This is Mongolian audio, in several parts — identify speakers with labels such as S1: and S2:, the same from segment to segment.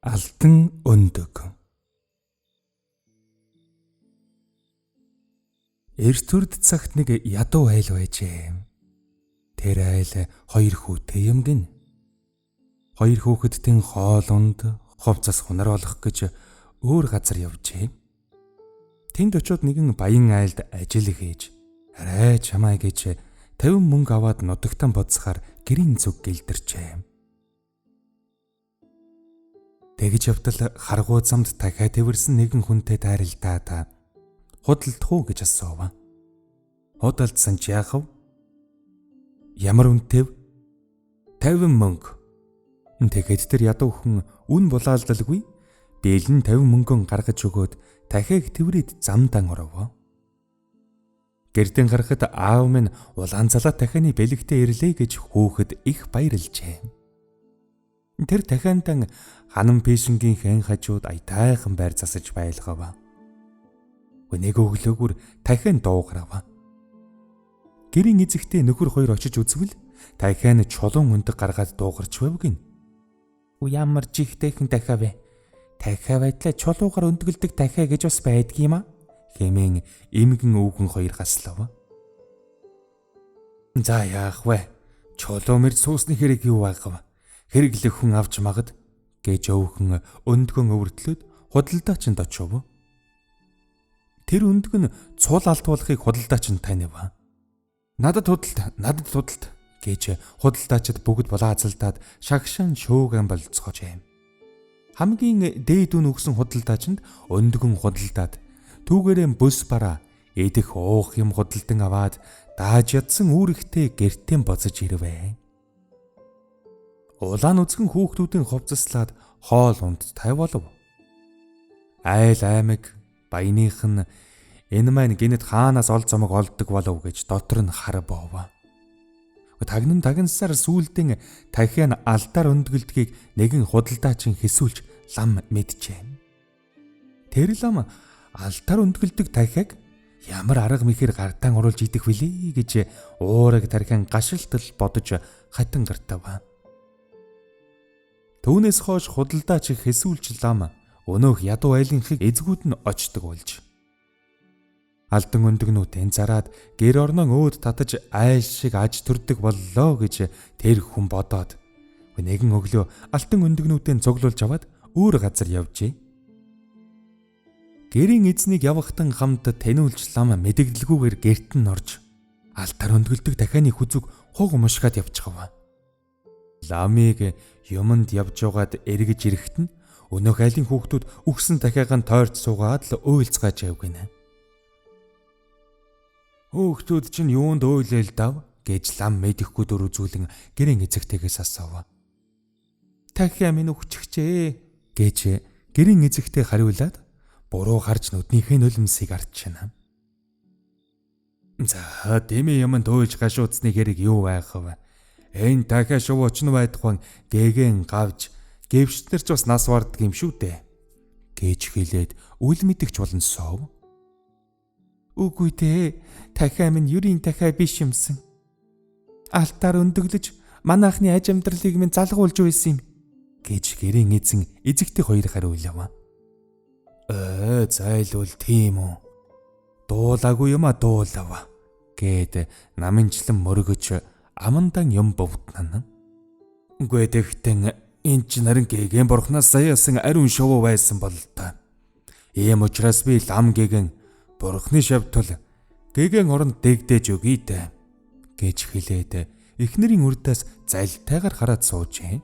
S1: Алтан өндөг. Эрт үрд цагт нэг ядуу айл байжээ. Тэр айл хоёр хүүтэй юм гин. Хоёр хүүхэдтэн хоолунд ховцос хунар болох гэж өөр газар явжээ. Тэнд очиод нэгэн баян айлд ажил хийж арай чамаа гэж 50 мөнгө аваад нутагтан боцохоор гэрийн зүг гэлдэрчээ. Тэгж явтал харгуу замд дахиад тэрсэн нэгэн хүнтэй таарилдаад худалдах уу гэж асуув. Худалдсан ч яахав? Ямар үнэтэйв? 50 мөнгө. Тэгэхэд тэр ядуу хүн үн булаалдалгүй бэлэн 50 мөнгөн гаргаж өгөөд дахиад тэрвэд замдан оров. Гэрдэн гарахад аав минь улаан залаа дахианы бэлэгтээ ирлээ гэж хүүхэд их баярлжээ. Тэр дахиандан ханан пишингийн хэн хажууд аятайхан байр засаж байлгав. Өнөг өглөөгөр дахиан дуугарав. Гэрийн эзэгтэй нөхөр хоёр очиж үзвэл дахиан чулуун өндөг гаргаад дуугарч байв гин. Ямар жигтэйхэн дахиа вэ? Дахиа байдлаа чулуугаар өндгөлдөг дахиа гэж бас байдгийм аа. Хэмээн эмгэн өвгөн хоёр гаслав. За яах вэ? Чулуу мэр суусны хэрэг юу байгаав? Хэрэглэх хүн авч магад гэж өвгөн өндгөн өвөртлөөд худалдаачинд очив. Тэр өндөг нь цул алдуулахыг худалдаач нь танив. Надад худалд гэж худалдаачид бүгд булаацалдаад шагшин шууган болцгоожээ. Хамгийн дээд үн өгсөн худалдаачинд өндгөн худалдаад түүгээрээ бүс бараа идэх уух юм худалдан аваад дааж ядсан үүрэгтэй гэртээ боцож ирвэ. Улаан үзгэн хүүхдүүдийн ховцослаад хоол унд тавилав. Айл аймаг баяных нь энэ маань гинэт хаанаас ол зомог олдог болов гэж дотор нь хар боов. Тагнасаар сүүлдэн дахиан алдаар өндгөлдгийг нэгэн худалдаачин хэсүүлж лам мэджээ. Тэр лам алдаар өндгөлдөг дахиаг ямар арга мэхэр гартаан оруулж идэх вүлээ гэж уураг тархин гашилтал бодож хатан гартав. Түүнээс хойш худалдаач хэсүүлж лам өнөөх ядуу айлынхыг эзгүүд нь очдог болж. Алтан өндөгнүүдэн зараад гэр орноо өөд татаж айл шиг аж төрдөг боллоо гэж тэр хүн бодоод нэгэн өглөө алтан өндөгнүүдэн цуглуулж аваад өөр газар явжээ. Гэрийн эзнийг явахтан хамт таниулж лам мэдэгдэлгүйгээр гэрт нь орж алтар өндгөлдөг дахианы хүзүг хуг мушгаад явчихав. Ламыг юмд явж байгаад эргэж ирэхэд нь өнөөх айлын хүүхдүүд үгсэн дахиагаан тойрч суугаад л уйлцгааж явгэнэ. Хүүхдүүд чинь юунд уйлээл дав гэж лам мэдэхгүй дөр үзүүлэн гэрийн эзэгтэйгээс асуув. Дахиа минь өгчихжээ гэж гэрийн эзэгтэй хариулаад буруу харж нүднийхээ нулимсыг ардчихна. За дэмий юмд уйлж гашуудсны хэрэг юу байх вэ? Энэ дахиа шувуу очно байдхан гээгэн гавж гэвчтэр ч бас нас бардаг юм шүү дээ гэж хэлээд үл мэдэгч болон сов. Үгүй дээ, дахиа минь юрийн дахиа биш юмсан. Алтаар өндөглөж манайхны аж амьдралыг минь залгуулж байсан юм гэж гэрийн эзэн эзэгтэй хоёр хариулав. Зайлвал тийм үү. Дуулаагүй юм а дуулав гэд намынчлан мөргөж амандан юм бовтнана. Үгүй тэгтэн энэ ч нарийн гээгэн бурхнаас саяасан ариун шувуу байсан бол та. Ийм учраас би лам гээгэн бурхны шавтал гээгэн оронд дэгдэж өгье дээ гэж хэлээд эхнэрийн үрдээс залтайгаар хараад суужээ.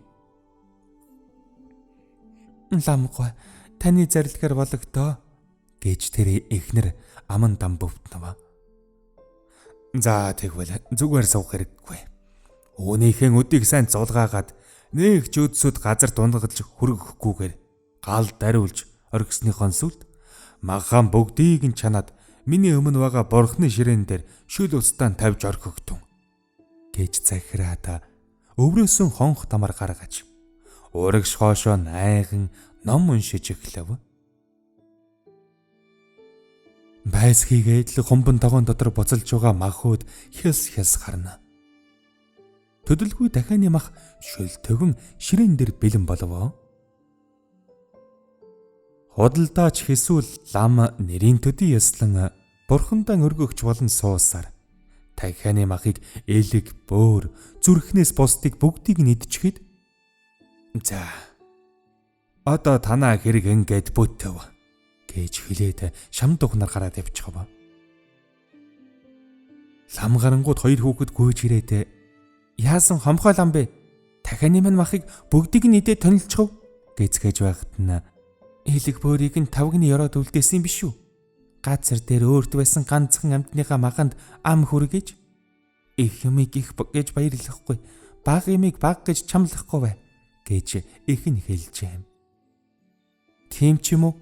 S1: Ламгой таны зарилгаар болгодоо гэж тэр эхнэр аман дам бөвтнава. За тэгвэл зүгээр суух хэрэггүй. Өөнийхөө өдийг сайн зулгаагаад нэг ч өдсөд газар дундгалж хөргөхгүйгээр гал дариулж оргисныхон сүлд магаан бүгдийг нь чанаад миний өмнө байгаа бурхны ширээн дээр шүл устдаа тавьж орхигдун гэж захираад өврөөсөн хонх тамар гаргаж урагш хоошоо найхан ном уншиж эхлэв. Байсхийгээд л хумбан тогоон дотор буцалж байгаа махуд хяс харна. Төдөлгүй дахианы мах шүлтөгөн ширээн дээр бэлэн болов. Худалдаач хэсүүл лам нэрийн төдий ёслон бурхандаа өргөгч болон суусаар дахианы махыг элэг, бөөр, зүрхнээс бусдыг бүгдийг нь идчихэд за одоо танаа хэрэг ингээд бүтэв гэж хэлээд шам духнаар гараад явчихав. Лам гарангууд хоёр хүүхэд гүйж ирээд яасан хомхой лам бэ? Дахианы мань махыг бүгдийг нь идээд тонилчихв гэцгээж байхад нь элэг бөөрийг нь тавгны ёроод үлдээсэн юм биш үү? Газар дээр өөрт байсан ганцхан амьтныхаа маганд ам хүргэж их юмыг их гэж баярлахгүй, бага юмыг бага гэж чамлахгүй бай гэж их нь хэлжээ. Тийм ч юм уу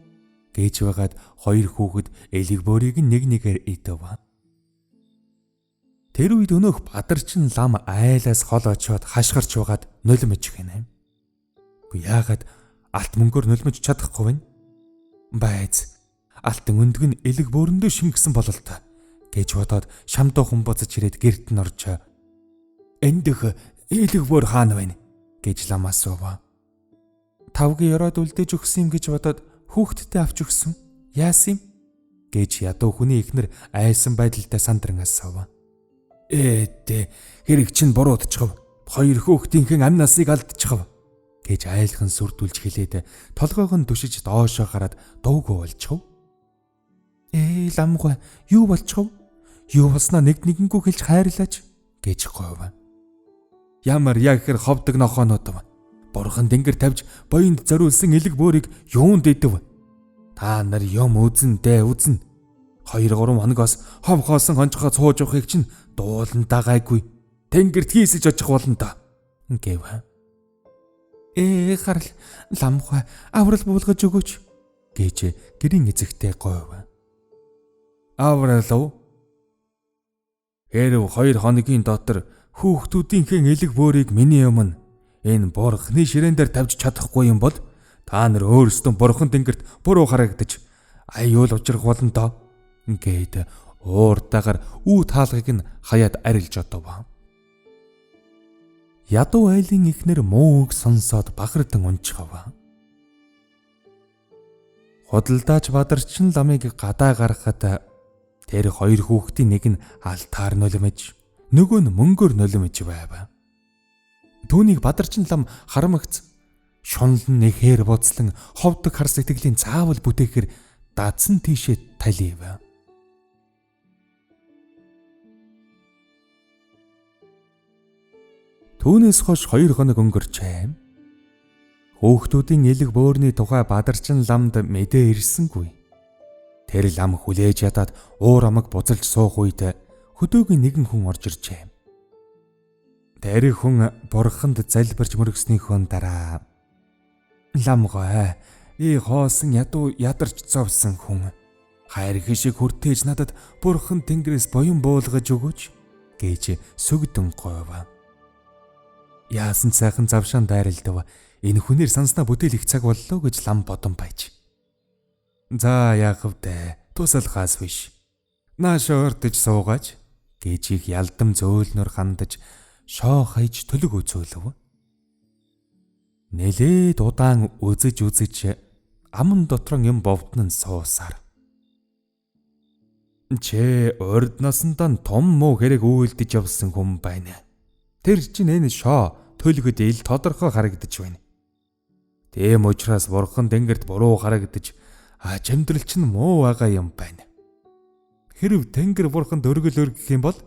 S1: гэж байгаад хоёр хүүхэд элэг бөөрийг нэг нэгээр идэв. Тэр үед өнөөх бадарчин лам айлаас хол очоод хашгирч байгаад нулимж гинэ. Гэхдээ яагаад алт мөнгөөр нулимж чадахгүй вэ? Байц алтан өндөг нь элэг бөөрөндөө шингэсэн болол та гэж бодоод шамдуу хүн буцаж ирээд гэрт нь орж эндх элэг бөөр хаана байна гэж лам асуув. Тавгийн ёроод үлдээж өгсөн юм гэж бодоод хүүхдтэй авч өгсөн. Яасан юм гэж ядуу хүний ихнэр айсан байдалтай сандран асуув. Хэрэг чинь буруудчихв. Хоёр хүүхдийнхэн амь насыг алдчихв гэж айлхан сүрдүүлж хэлээд толгойг нь түшиж доошоо гараад дуугүй болчихв. Ламгой юу болчихв? Юу болсноо нэгнгүү хэлж хайрлаач гэж говь. Ямар яг хэр ховдөг нохоонууд вэ? Бурхан дэнгэр тавьж боёнд зориулсан элэг бөөрийг юунд идэв? Та нар юм үзнэ. 2-3 хоногоос ховхоосон хонжохоо цууж явахыг чинь дуулан дагаагүй. Тэнгэрт хийсэж очих болно та гэв. Гарал ламхай аврал буулгаж өгөөч гэж гэрийн эзэгтэй говь. Аврал хэрв 2 хоногийн дотор хүүхдүүдийнхэн элэг бөөрийг миний өмнө энэ бурхны ширээн дээр тавьж чадахгүй юм бол та нар өөрсдөө бурхан тэнгэрт буруу харагдаж аюул учрах болно доо гээд ууртаагаар үу таалгыг нь хаяад арилж одов. Ядуу айлын ихнэр муу үг сонсоод бахардан унчихав. Худалдаач бадарчин ламыг гадаа гаргахад тэр хоёр хүүхдийн нэг нь алтаар нулимж, нөгөө нь мөнгөөр нулимж байв. Түүнийг бадарчин лам харамгц шунал нь нэхээр буцлан ховдог хар сэтгэлийн заавал бүтээхээр дадсан тийшээ талив. Түүнээс хойш 2 хоног өнгөрчээ. Хүүхдүүдийн элэг бөөрийн тухай бадарчин ламд мэдээ ирсэнгүй. Тэр лам хүлээж ядаад уур амаг буцалж суух үед хөдөөгийн нэгэн хүн орж иржээ. Тэр хүн бурханд залбирч мөргснийхөө дараа ламгой хоосон ядуу ядарч зовсон хүн хайр хишиг хүртээж надад бурхан тэнгэрээс боён буулгаж өгөөч гэж сүгдэн говь. Яасан сайхан завшаан дайралдав. Энэ хүнээр санснаа бүтээл их цаг боллоо гэж лам бодон байж. За яах вэ? Тусалхаас биш. Наашаа өртөж суугаач гэж их ялдам зөөлнөр хандаж шоо хаяж төлөг үзүүлв. Нэлээд удаан үзэж аман дотрон юм бовдно суусаар. Урд насандаа том муу хэрэг үйлдэж явсан хүн байна. Тэр чинь энэ шоо төлгөд ил тодорхой харагдаж байна. Тийм учраас бурхан тэнгэрт буруу харагдаж амьдрал чинь муу байгаа юм байна. Хэрв тэнгэр бурханд өргөл өргөх юм бол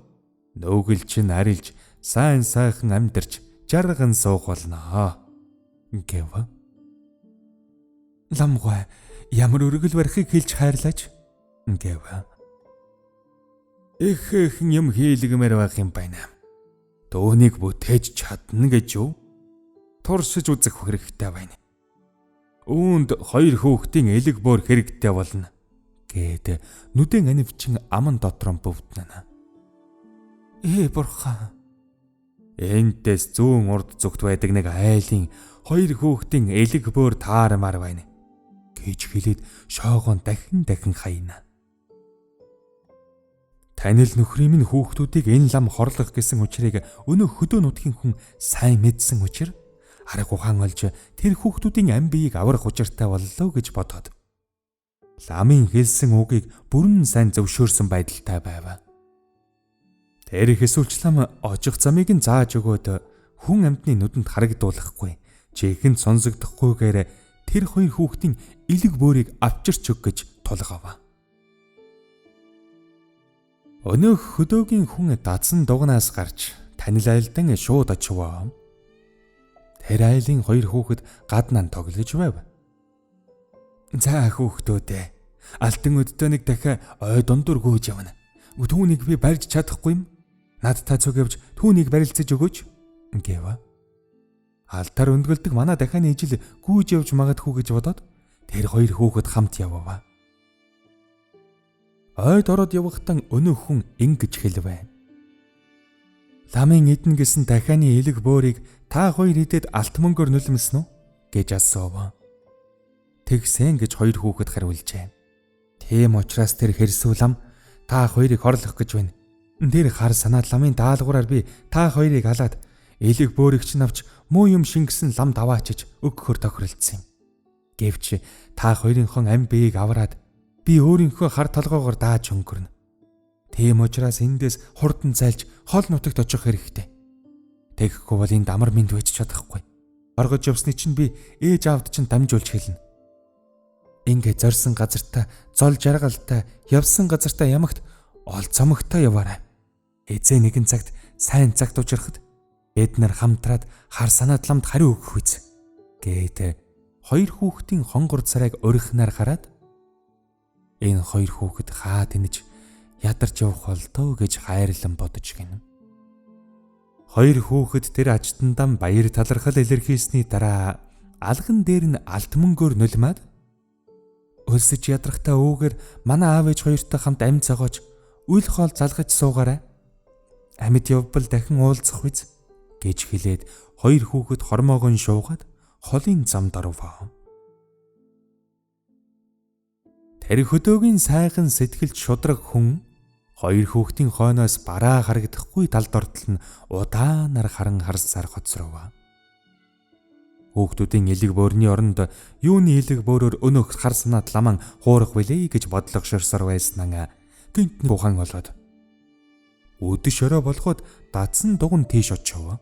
S1: нөөгөл чинь арилж сайн сайхан амьдарч жарган суух болно гэв. Ламгой ямар өргөл барихыг хэлж хайрлаач гэв. Их юм хийлгэмээр байх юм байна. Дөөнийг бүтээж чадна гэж юу? Туршиж үзэх хэрэгтэй байна. Үүнд 2 хүүхдийн элэг бөөр хэрэгтэй болно гээд нүдэн анивчин аман дотрон бөвднэнэ. Бурхан. Энтэс зүүн урд зүгт байдаг нэг айлын 2 хүүхдийн элэг бөөр таармаар байна гэж хэлээд шоогоон дахин хайна. Танил нөхрийн минь хүүхдүүдийг энэ лам хорлох гэсэн учрыг өнөө хөдөө нутгийн хүн сайн мэдсэн учраас арга ухаан олж тэр хүүхдүүдийн ам биеийг аврах учиртай боллоо гэж бодоод Ламын хэлсэн үгийг бүрэн сайн зөвшөөрсөн байдалтай байв. Тэр хэсүүлч лам ожих замыг нь зааж өгөөд хүн амьтны нүдэнд харагдуулахгүй, чихэнд сонсогдохгүйгээр тэр хоёр хүүхдийн элэг бөөрийг авчирч өг гэж тулгав. Өнөөх хөдөөгийн хүн дадсан дугнаас гарч танил айлдан шууд очив. Тэр айлын хоёр хүүхэд гаднаа тоглож байв. За хүүхдүүд, алтан өддөө нэг дахиад ой дундуур гүйж явна. Түүнийг би барьж чадахгүй юм. Надтай цуг явж түүнийг барилцаж өгөөч гэв. Алтар өндгөлдөг манай дахианы ижил гүйж явж магадгүй гэж бодоод тэр хоёр хүүхэд хамт явав. Ойд ороод явахдаа өнөөх хүн ингэж хэлв. Ламын эдэн гэсэн дахианы элэг бөөрийг та хоёр идэд алт мөнгөөр нулимсан уу гэж асуув. Тэгсэн гэж хоёр хүүхэд хариулжээ. Тийм учраас тэр хэрсүү лам та хоёрыг хорлох гэж байна. Тэр хар санаад ламын даалгавраар би та хоёрыг алаад элэг бөөрийг чинь авч муу юм шингэсэн ламд аваачиж өгөхөр тохиролцсон юм. Гэвч та хоёрынхон ам биеийг авраад би өөрийнхөө хар толгоогоор дааж өнгөрнө. Тийм учраас эндээс хурдан зайлж хол нутагт очих хэрэгтэй. Тэгэхгүй бол энд амар мэд байж чадахгүй. Оргож явсны чинь би ээж аавд чинь дамжуулж хэлнэ. Ингээ зорьсон газартаа зол жаргалтай, явсан газартаа ямагт ол цомогтой яваарай. Эзээ нэгэн цагт сайн цагт учрахад бид нар хамтраад хар санаад ламд хариу өгөх үз. Гээд хоёр хүүхдийн хонгор царайг урихнаар хараад энэ хоёр хүүхэд хаа тэнэж ядарч явах болтоо гэж хайрлан бодож гинэ. Хоёр хүүхэд тэр ажтандаа баяр талархал илэрхийлсний дараа алган дээр нь алт мөнгөөр нулимаад өлсөж ядрахтаа өвгөр манай аав ээж хоёртой хамт амь цагаач үл хоол залгаж суугаарай. Амьд явбал дахин уулзах биз гэж хэлээд хоёр хүүхэд хормоогоо шуугаад холын замд оров. Тэр хөдөөгийн сайхан сэтгэлд шудраг хүн хоёр хүүхдийн хойноос бараа харагдахгүй талд ортол нь удаанаар харан харсаар хоцров. Хүүхдүүдийн элэг бөөрийн оронд юуны элэг бөөрөөр өнөөх хар санаад ламан хуурах вэлээ гэж бодлогошорсоор байснаа гинт бухан болоод өдөш орой болгоод дадсан дуган тийш очив.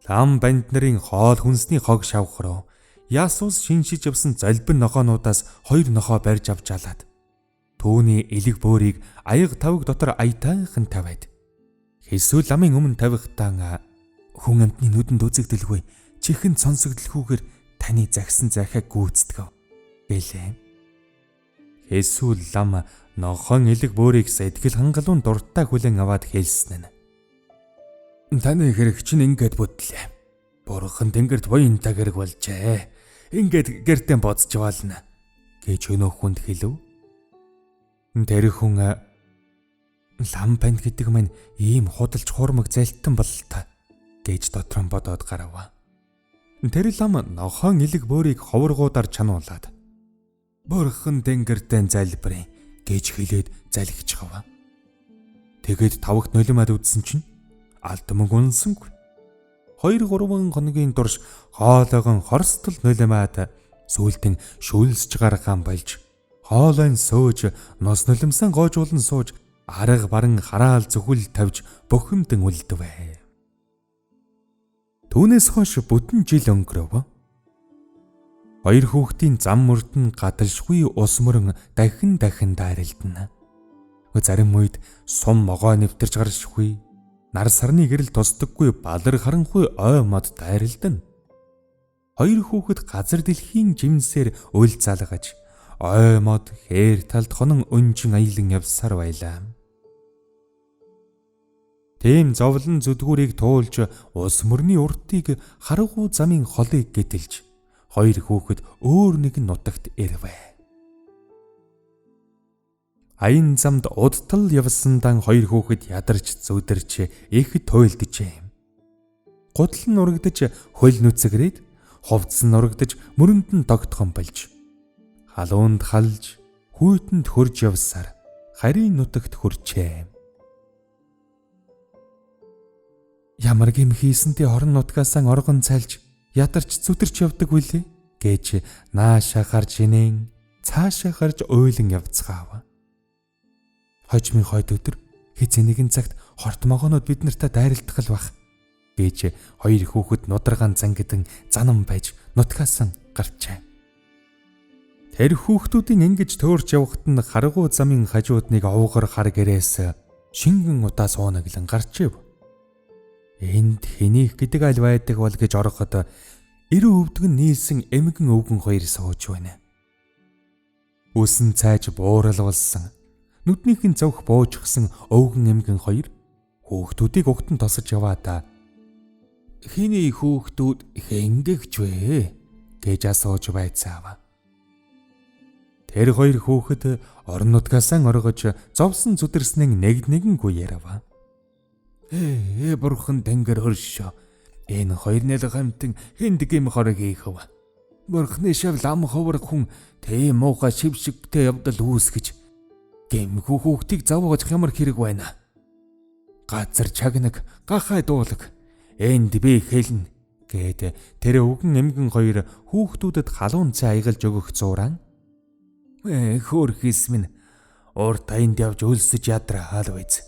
S1: Лам банд нарын хоол хүнсний хог шавхроо ясус шиншиж явсан залбин нохоонуудаас хоёр нохоо барьж авч алаад түүний элэг бөөрийг аяг тавг дотор аятайхан тавиад хэсүү ламын өмнө тавихтаа хүн амтны нүдэнд үзэгдэлгүй чихэнд сонсогдолгүйгээр таны загсан захиаг гүйцэтгэв гэлээ. Хэсүү лам нохоон элэг бөөрийг сэтгэл хангалуун дуртай хүлэн аваад хэлсэн нь. Таны хэрэг чинь ингээд бүтлээ. Бурхан тэнгэрт буянтай хэрэг болжээ. Ингээд гэртээ бодж яваална гэж өнөөх хүнд хэлв. Тэр хүн лам банд гэдэг маань ийм худалч хуурмаг зайлтан бололтой гэж дотроо бодоод гарав. Тэр лам нохоон элэг бөөрийг ховоргуудаар чануулаад Бурхан тэнгэртээ залбирая гэж хэлээд залгичхав. Тэгээд тавхт нулимаад үдсэн чинь алт мөнгө унсангүй. 2-3 хоногийн турш хоолойгон хорстол нулимаад сүүлдэн шүлсж гаргаан болж хоолойн сөөж нос нулимсан гоожуулан сууж арга баран хараал зүхэл тавьж бухимдан үлдэв. Түүнээс хойш бүтэн жил өнгөрөв. Хоёр хүүхдийн зам мөрд нь гадалшгүй ус мөрөн дахин дайралдана. Зарим үед сум могоо нэвтэрч гаршгүй, нар сарны гэрэл тусдаггүй балар харанхуй ой мод дайралдана. Хоёр хүүхэд газар дэлхийн жимсээр үл залгаж, ой мод хээр талд хонон өнжин аялан явсаар байлаа. Тийм зовлон зүдгүүрийг туулж ус мөрний уртыг харгуу замын холыг гэдэлж хоёр хүүхэд өөр нэгэн нутагт ирвэ. Аян замд удтал явсандан хоёр хүүхэд ядарч зүдэрч их туйлджээ. Гудал нь урагдж хөл нүцгрээд хувцс нь урагдж мөрөнд нь догтхон болж халуунд халж хүйтэнд хөрж явсаар харийн нутагт хүрчээ. Ямар гэм хийсэнтэй хорон нутгаасаа оргон цайлж ядарч зүтэрч явдаг үлээ гэж нааша гарч инэн цаашаа гарч ойлон явцгаав. Хожмын хойд өдөр хэзээ нэгэн цагт хортмогоонууд бид нартай дайралтах л бах гэж хоёр хүүхэд нударгаан зангидан занам байж нутгаасан гарчээ. Тэр хүүхдүүдийн ингэж төөрч явхад нь харгуу замын хажууд нэг овгор хар гэрээс шингэн удаа суунаглан гарчив. Энд хэнийг гэдэг аль байдаг бол гэж ороход эрүү өвдгөн нийлсэн эмгэн өвгөн хоёр сууж байна. Үсэн цайж буурал болсон. Нүднийх нь зовх буужгсан өвгөн эмгэн хоёр хүүхдүүдийг угтан тосож яваадаа "Хиний хүүхдүүд хэнгэгч вэ?" гэж асууж байцаав. Тэр хоёр хүүхэд орон нутгаасаа оргож зовсон зүдэрснэн нэгнэггүй ярав. Бурхан тэнгэр хөршөө. Энэ хоёр нэл хамтан хинд гэм хорог хийхв. Бурхны шав лам ховор хүн тийм муухай шившигтэй явдал үүсгэж гэмхүү хүүхдийг завгаж ямар хэрэг байна. Газар чагнаг гахай дуулаг. Энд би хэлнэ гэд тэр өвгөн эмгэн хоёр хүүхдүүдэд халуун цай аягалж өгөх зуран хөөрхис минь урт тайнд явж өлсөж ядраал байц.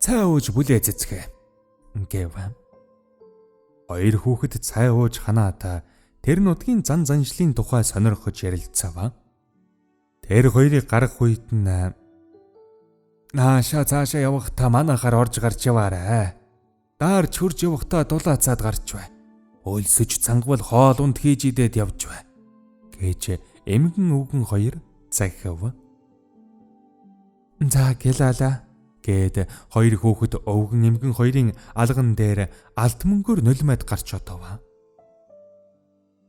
S1: Цай ууж бүлээ цэцгэ гэв. Хоёр хүүхэд цай ууж ханаата тэр нутгийн зан заншлын тухай сонирхож ярилцав. Тэр хоёрыг гарах үед нь "Нааша цаашаа явахдаа манайхаар орж гарч яваарай. Даарч хурж явахдаа дулаацаад гарч бай. Өлсөж цангавал хоол унд хийж идээд явж бай" гэж эмгэн өвгөн хоёр захив. "За гэлаалаа" гэд хоёр хүүхэд өвгөн эмгэн хоёрын алган дээр алт мөнгөөр нулимад гарч одов.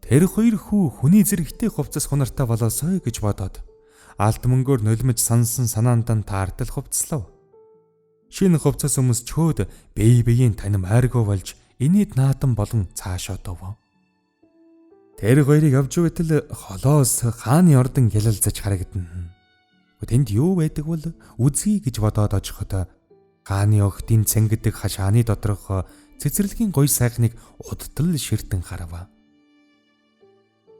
S1: Тэр хоёр хүний зэрэгтэй хувцас хунартай болоосой гэж бодоод алт мөнгөөр нулимж сансан санаандан таартал хувцслав. Шинэ хувцас өмс чөөд биеийн таним айргуу болж инээд наатан болон цааш одов. Тэр хоёрыг явж байтал холоос хааны ордон гялалзаж харагдана. Тэнд юу байдаг бол үзье гэж бодоод очиход хааны охидын цэнгэдэг хашааны доторх цэцэрлэгийн гоё сайхныг удтал ширтэн харав.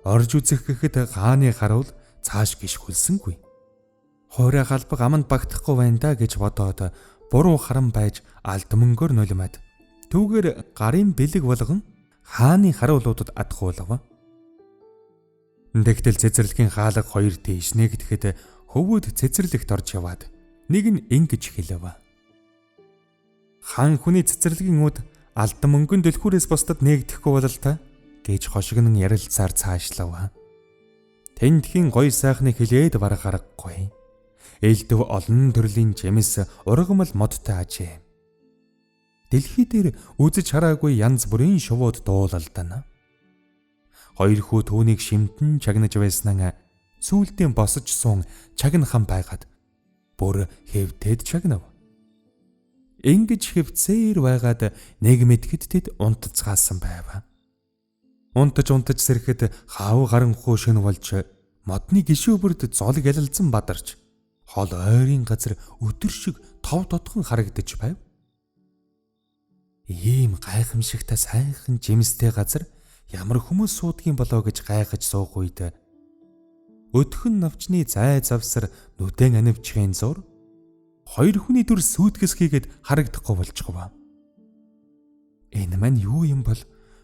S1: Орж үзэх гэхэд хааны харуул цааш гიშгүүлсэнгүй. Хоорой галбаг аманд багтахгүй байна да гэж бодоод буруу харан байж алд мөнгөөр нулимад түүгээр гарын бэлэг болгон хааны харуулуудад адхуулав. Тэгтэл цэцэрлэгийн хаалга хоёр тийш нэгдэхэд хөвгүүд цэцэрлэгт орж яваад нэг нь ингэж хэлв. "Хаан хүний цэцэрлэгийн үд алдан мөнгөн дэлхүүрээс бусдад нээгдэхгүй болол та" гэж хошигнон ярилцаар цаашлав. Тэндхийн гоё сайхныг хэлээд барах аргагүй. Элдв олон төрлийн жимс ургамал модтой ажээ. Дэлхий дээр үзэж хараагүй янз бүрийн шувууд дуулалдана. Хоёр хүү түүнийг шимтэн чагнаж байснаа сүүлдээ босож суун чагнахан байгаад бүр хэвтээд чагнав. Ингэж хэвцээр байгаад нэг мэдхэд тэд унтцгаасан байв. Унтаж сэрэхэд хаав гаранхуу шөнө болж модны гişүүбэрд зол гялалзан бадарч хол ойрын газар өдөр шиг тов тодхон харагдаж байв. Ийм гайхамшигтай сайхан жимстэй газар ямар хүмүүс суудгийн болоо гэж гайхаж суух үед өдхөн навчны зай завсар нүдэн анивчхийн зур хоёр хүний дүр сүйтгэс хийгээд харагдахгүй болчихгоо. Энэ маань юу юм бол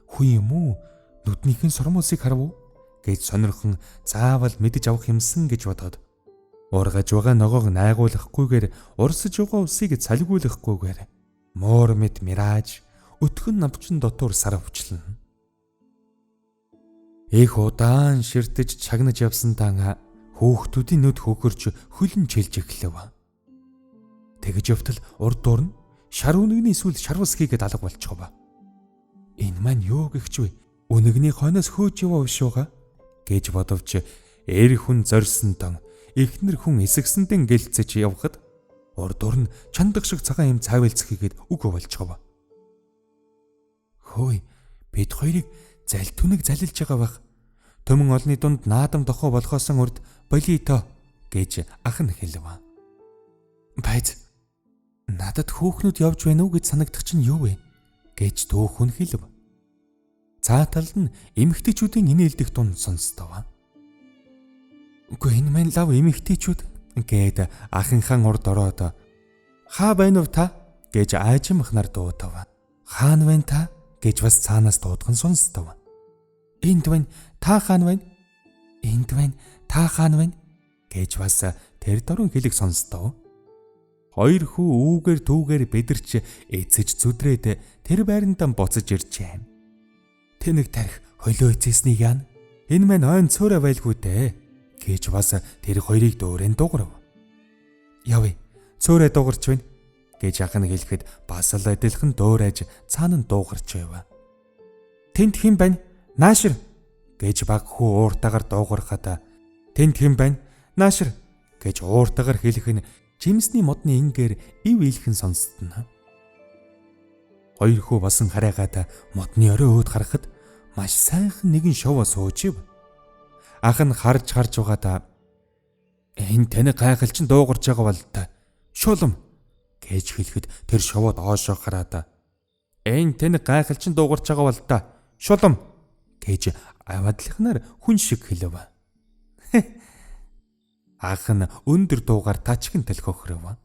S1: хүн юм уу? Нүднийхэн сормосыг харав уу гэж сонирхон заавал мэдэж авах юмсан гэж бодоод ургаж байгаа ногоог найгуулахгүйгээр урсаж байгаа усыг цалгиулахгүйгээр муур мэд мираж өдхөн навчин дотор сар өвчлөн. Их удаан ширтэж чагнаж явсантаа хөөхтүүдийн нүд хөхөрч хөлн чилж эхлэв. Тэгж явтал урд дуур нь шар үнэгний сүл шарвас хийгээд алга болчихов. Энэ маань юу гихч вэ? Үнэгний хойноос хөөж яваа ушууга гэж бодовч эр хүн зорьсон тон эхнэр хүн эсэгсэндэн гэлцэж явхад урд дуур нь чандаг шиг цагаан юм цаавэлцэх хийгээд үгүй болчихов. Хөөе, бид хоёрыг заль түнэг залилж байгаа байх. Төмөн олны дунд наадам дохоо болохоос урд болиито гэж ах нь хэлв. Байз надад хөөхнүүд явж байна уу гэж санагдах чинь юу вэ гэж дөөхөн хэлв. Цааталд нь эмэгтэйчүүдийн инээлдэх дунд сонсдоо. Үгүй энэ маань лав эмэгтэйчүүд гээд ахынхаа урд ороод хаа байна уу та гэж аажим махнаар дуудав. Хаан байна та гэж бас цаанаас дуудхан сонстов. Энд байна та хаан байна. Энд байна та хаан байна гэж бас тэр дөрөн хэлэг сонстов. Хоёр хүү үүгээр түүгээр бэдэрч эцэж зүдрээд тэр байрандаа буцаж иржээ. Тэнэг тарих холио эцэснийг яана. Энэ маань ойн цөөрэ байлгүй дээ гэж бас тэр хоёрыг дөөрэн дуурав. Явъя цөөрэ дуурч байна гэж ахын хэлэхэд бас л адилхан дөөрэж цаана нь дуугарч байв. Тэнд хэн байна? Наашир гэж баг хүү ууртаагаар дуугархад тэнд хэн байна? Наашир гэж ууртаагаар хэлэх нь жимсний модны ингээр ив ийлхэн сонсдно. Хоёр хүү басан хараагаад модны орой өөд харахад маш сайхан нэгэн шовоо сууж ив. Ах нь харж байгаадаа энэ таны гайхалчин дуугарч байгаа бол та шулам гэж хэлэхэд тэр шовоо доошоо хараад энэ таны гайхалчин дуугарч байгаа бол та шулам гэж аваадлахнаар хүн шиг хэлв. Ах нь өндөр дуугаар тачгин төлхөхрөв.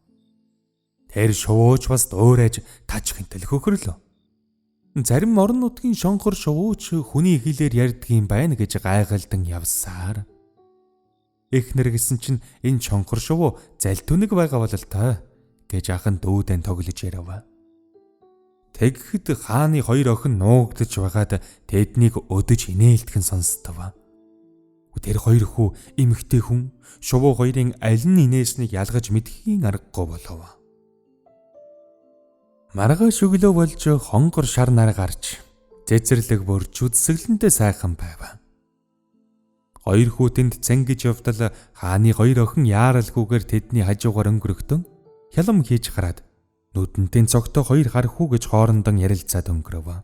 S1: Тэр шувууч бас дуурайж тачгин төлхөхрлөө. Зарим орон нутгийн шонхор шувууч хүний хэлээр ярьдгийн байна гэж гайхалдан явсаар. Эхнэр гэсэн чинь энэ шонхор шувуу залтүнэг байгаа бол та гэж ах нь дүүдэн тоглож ярав. Тэгэхэд хааны хоёр охин нуугдж байгаад тэднийг өдөж инээлтгэн сонстов. Тэр хоёр хүү эмэгтэй хүн шувуу хоёрын аль нь инээснийг ялгаж мэдхийн аргагүй болов. Маргааш өглөө болж хонгор шар нар гарч зэзэрлэг бүрж үдсгэлэнтэй сайхан байв. Хоёр хүү тэнд цангиж явдал хааны хоёр охин яаралгүйгээр тэдний хажуугаар өнгөрөхдөн хялам хийж хараад нүдэнтэй цогтой хоёр хар хүү гэж хоорондон ярилцаад өнгөрөв.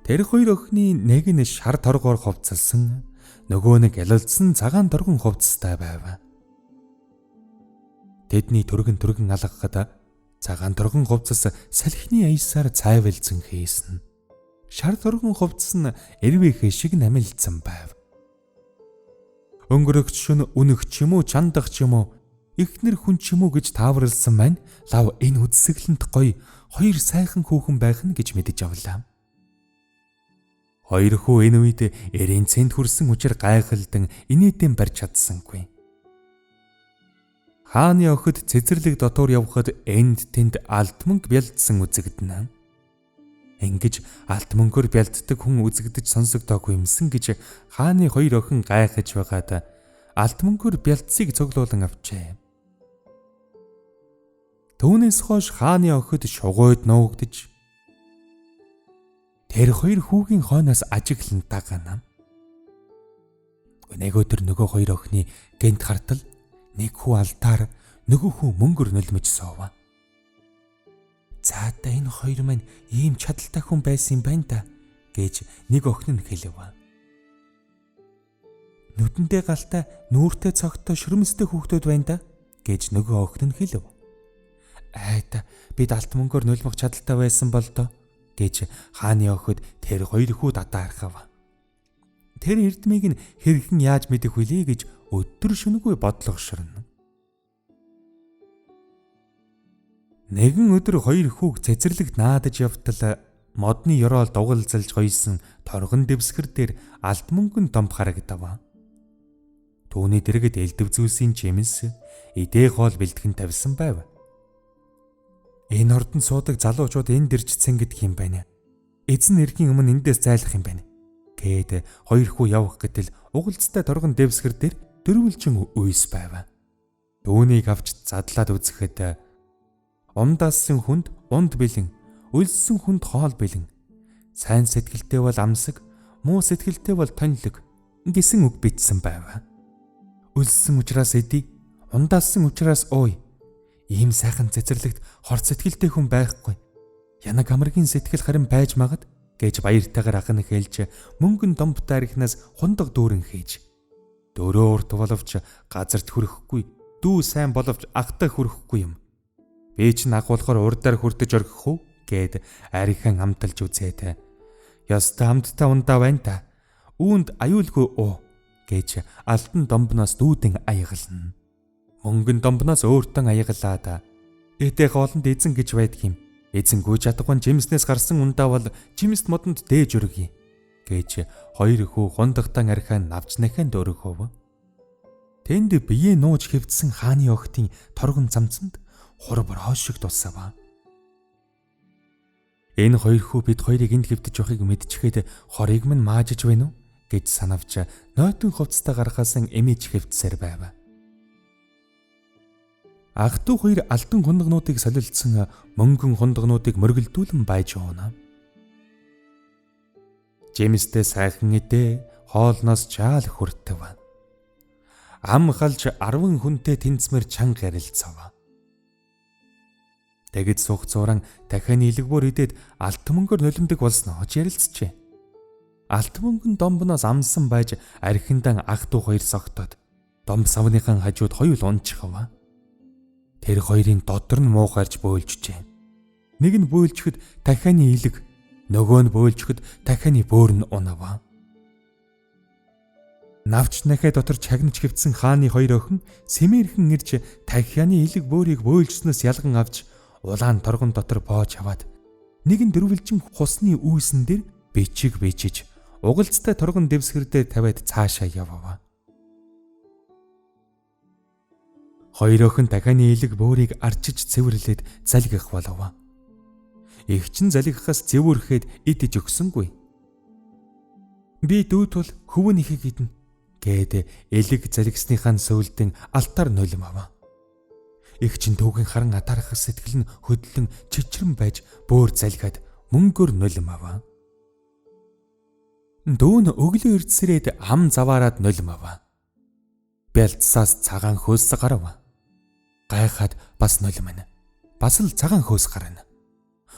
S1: Тэр хоёр охины нэг нь шар торгоор хувцалсан, нөгөө нэг ялалцсан цагаан торгон хувцастай байв. Тэдний түргэн алгахад цагаан торгон хувцас салхины аясаар цайвэлзэн хийсэн. Шар торгон хувцас нь эрвээх шиг намилдсан байв. Өнгөрөгч шөнө үнэх ч юм уу чандах ч юм уу эхнэр хүн ч юм уу гэж тааварлсан маань лав энэ үдсгэлэнт гоё хоёр сайхан хүүхэн байх нь гэж мэдэж авлаа. Хоёр хүү энэ үед эрийн цэнд хүрсэн учраас гайхалдан инээдэн барьж чадсангүй. Хааны охид цэцэрлэг дотор явхад энд тэнд алтманг бялдсан үзэгдэнэ. Ингэж алтмангөр бялддаг хүн үзэгдэж сонсогдоогүй юмсан гэж хааны хоёр охин гайхаж байгаад алтмангөр бялдсыг цоглуулан авчээ. Түүнээс хойш хааны охид шугойд нуугдж тэр хоёр хүүгийн хойноос ажиглан дагана. Нэг өдөр нөгөө хоёр охины гэнт хартал нэг хүү алдаар нөгөө хүү мөнгөр нөлмөж суув. За та энэ хоёр маань ийм чадaltaй хүн байсан юм байна да гэж нэг охин нь хэлв. Нүдэндээ галтай нүүртэй цогтой шүрмэстэй хүүхдүүд байна да гэж нөгөө охин нь хэлв. Айда бид алт мөнгөөр нөлмөх чадaltaй байсан бол доо гэж хааны охид тэр хоёр хүү дадаа архав. Тэр эрдмийг нь хэрхэн яаж мэдэх вүлээ гэж өдөр шөнөгүй бодлогошорно. Нэгэн өдөр хоёр хүүг цэцэрлэгт наадаж явтал модны ёроол дугалзалж гойсон торгон дэвсгэр дээр алт мөнгөн домп харагдав. Түүний дэргэд элдв зүйлсийн жимс идээ хоол бэлтгэн тавьсан байв. Энэ ордонд суудаг залуучууд энд иржсэн гэдэг юм байна. Эзэн нэрхийн өмнө эндээс зайлах юм байна. Гээд хоёр хүү явах гэтэл угалцтай торгон дэвсгэр дээр дөрвөлжин үйс байв. Түүнийг авч задлаад үзэхэд умдаасан хүнд унд бэлэн, өлссөн хүнд хоол бэлэн, сайн сэтгэлтэй бол амсаг, муу сэтгэлтэй бол тонлог гэсэн үг бичсэн байв. Өлссөн учраас эдий, ундаасан учраас ууй. Ийм сайхан цэцэрлэгт хор сэтгэлтэй хүн байхгүй. Янаг амаргийн сэтгэл харин байж магад гэж баяртайгаар ахын хэлж мөнгөн домбтой арихнаас хундаг дүүрэн хийж. Дөрөө урт боловч газарт хүрэхгүй, дүү сайн боловч ахтай хүрэхгүй юм. Би ч агуулгаар урдаар хүрдэж орхих уу гэд арихын амталж үзээд. Яста амттай ундаа байна та. Үүнд аюулгүй уу гэж алтан домбноос дүүдэн аягална. Мөнгөн домбноос өөртөө аягалаад "Этэ хоолнд эзэн гэж байдгийм. Эзэн гүйж чадахгүй жимснээс гарсан ундаа бол жимст модонд дээж өргөе" гэж хоёр хүү хундагтан архиа навч наханд өргөв. Тэнд биеэ нууж хэвдсэн хааны охидын торгон замцанд хурбар хоошиг тулсав. Энэ хоёр хүү бид хоёрыг энд хэвдэж явахыг мэдчихэд хорийг минь маажиж байна уу гэж санавч нойтон хувцастай гарахаасан эмээж хэвдсээр байв. Ах トゥ хоёр алтан хундагнуудыг солилцсон мөнгөн хундагнуудыг мөргөлдүүлэн байж уuna. Жимстэй сайхан идэ хоолноос жаал хүртэв. Ам халж 10 хүнтэй тэнцмэр чанга ярилцав. Тэгэд суух зуран дахин илэгбөр идээд алт мөнгөөр нулимдаг болсноо ч ярилцжээ. Алт мөнгөн домбноос амсан байж архиндан ах トゥ хоёр согтоод дом савныхан хажууд хоёул унчихав. Тэр хоёрын додор нь муухайрж бөөлжжээ. Нэг нь бөөлжөхөд дахианы илэг, нөгөө нь бөөлжөхөд дахианы бөөр нь унав. Навч нахай дотор чагнаж хэвдсэн хааны хоёр охин сэмээрхэн ирж дахианы илэг бөөрийг бөөлжснөөс ялган авч улаан торгон дотор боож аваад нэг нь дөрвөлжин хусны үүсэн дээр бичиг бичиж угалцтай торгон дэвсгэрдээ тавиад цаашаа явав. Хоёр охин дахианы илэг бөөрийг арчиж цэвэрлээд залгих болов. Игч нь залгихаас зэвүүрхэд идэж өгсөнгүй. "Би дүүд бол хөвөн ихийг идэнэ" гэд элэг залгисныхаа сөүлдэн алтаар нулимав. Игч нь түүгийн харан атаархах сэтгэл нь хөдлөн чичрэн байж бөөр залгиад мөнгөөр нулимав. Дүүн өглөө ирдсрээд ам заваараад нулимав. Бэлцсаас цагаан хөөс гарав. Гайхаад бас нулимна. Бас л цагаан хөөс гарна.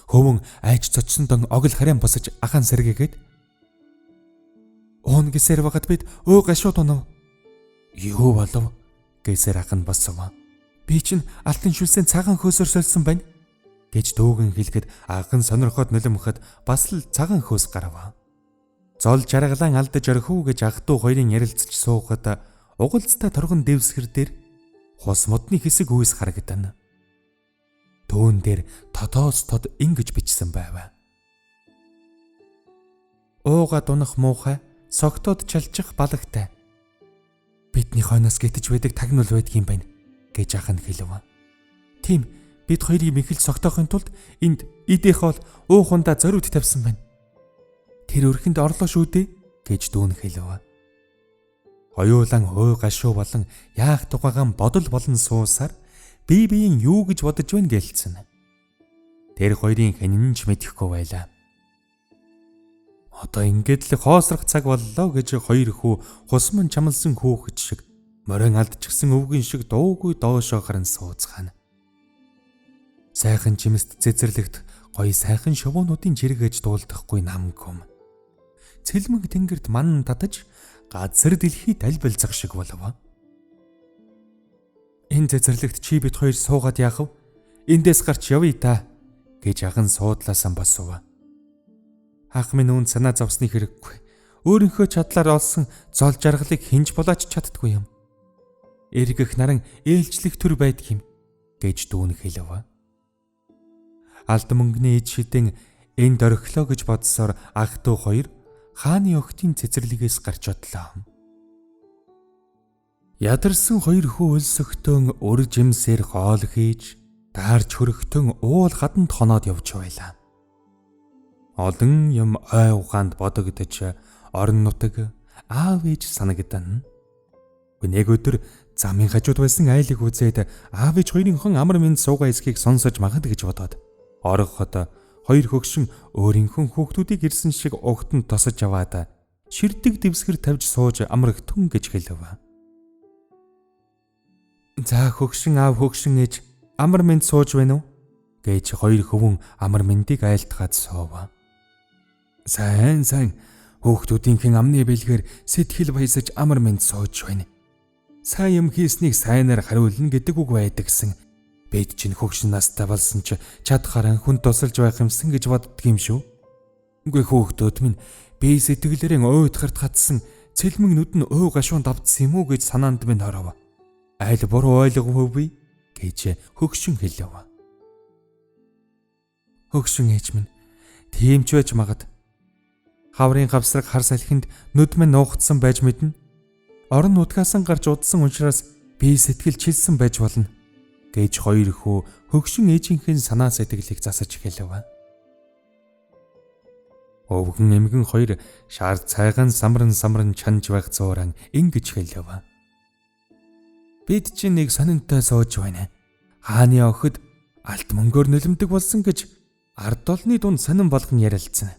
S1: Хөвөн айж цочсондон огл харин босож ахаан сэргээгээд "Уун гисэр багт бид өө гашууд онов." "Юу болов?" гэсэр ахын босов. "Би чинь алтан шүлсийн цагаан хөөсөөр сольсон байна" гэж дүүгэн хэлэхэд ахын сонирхоод нулимхад бас л цагаан хөөс гарав. Зол жаргалан алдаж орхив гэж ах トゥ хоёрын ярилцж суухад угалцтай торгон дэвсгэр дээр хус модны хэсэг үйс харагдана. Түүн дээр тодоос тод ингэж бичсэн байв. "Ууга дунах муухай, согтоод чалчих балагтай. Бидний хойноос гэтэж байдаг тагнуул байдгийм байна" гэж ах нь хэлв. "Тийм, бид хоёрыг мэхэл согтоохын тулд энд идэх хоол уухундаа зориуд тавьсан байна. Тэр өрхөнд орлоо шүү дээ" гэж дүүн хэлв. Хоёулан хой гашуу болон яах тухайгаан бодол болон суусаар бие биеийн юу гэж бодож байна гэлцэн. Тэр хоёрын хэнэнч мэдэхгүй байлаа. Одоо ингээд л хоосрох цаг боллоо гэж хоёр хүү хусман чамлсан хүүхэд шиг морин алдчихсан өвгөн шиг дуугүй доошоо харан сууцгаана. Сайхан жимст цэцэрлэгт гоё сайхан шувуунуудын жиргэж дуулдахгүй нам гүм. Цэлмэг тэнгэрт ман татаж газар дэлхийд альбэлзах шиг болов. "Энэ цэцэрлэгт чи бид хоёр суугаад яах вэ? Эндээс гарч явъя та" гэж ахын суудлаасан босов. Ах минь үүнд санаа зовсны хэрэггүй. Өөрийнхөө чадлаар олсон зол жаргалыг хинж булаач чаддгүй юм. Эргэх наран ээлжлэх төр байдгийм гэж дүүн хэлв. Алт мөнгөний ид шидэн энд орхилоо гэж бодсоор ах トゥ хоёр хааны охидын цэцэрлэгээс гарч одлоо. Ядарсан хоёр хүү өлсөхтөн өр жимсээр хоол хийж, даарч хөрөхтөн уул хаданд хоноод явж байлаа. Олон юм ой ухаанд бодогдож, орон нутаг аав ээж санагдана. Нэг өдөр замын хажууд байсан айлыг үзээд аав ээж хоёрынхон амар мэнд суугаа эсхийг сонсож магад гэж бодоод ороход хоёр хөгшин өөрийнхөө хүүхдүүдийг ирсэн шиг угтанд тосож аваад ширдэг дэвсгэр тавьж сууж амрагтун гэж хэлв. "За хөгшин аав хөгшин ээж амар мэнд сууж байна уу?" гэж хоёр хөвөн амар мэндийг айлтгаад суув. "Сайн хүүхдүүдийнхэн амны бэлгээр сэтгэл баясаж амар мэнд сууж байна. Сайн юм хийснийг сайнаар хариулна гэдэг үг байдаг гэсэн. Бид чинь хөгшин настай болсон ч чадхаараа хүн тусалж байх юмсан гэж боддөг юм шүү. Үгүй хүүхдүүд минь би сэтгэлээрээ уйдгарт хатсан Цэлмэг нүд нь өө гашуун давтсан юм уу гэж санаанд минь оров. Айл буруу ойлгов би гэж хөгшин хэлв. Хөгшин ээж минь тийм ч байж магад. Хаврын гавсраг хар салхинд нүд минь нуугдсан байж мэднэ. Орон нутгаасан гарч удсан учраас би сэтгэл чилсэн байж болно гэж хоёр хүү хөгшин ээжийнхэн санаа сэтгэлийг засаж хэлв. Өвгөн эмгэн хоёр шаар цайгаан самран чанж байх зууран ингэж хэлв. Бид чинь нэг сонинтой сууж байна. Хааны охид алт мөнгөөр нулимдэг болсон гэж ард олны дунд сонин болгон ярилцсан.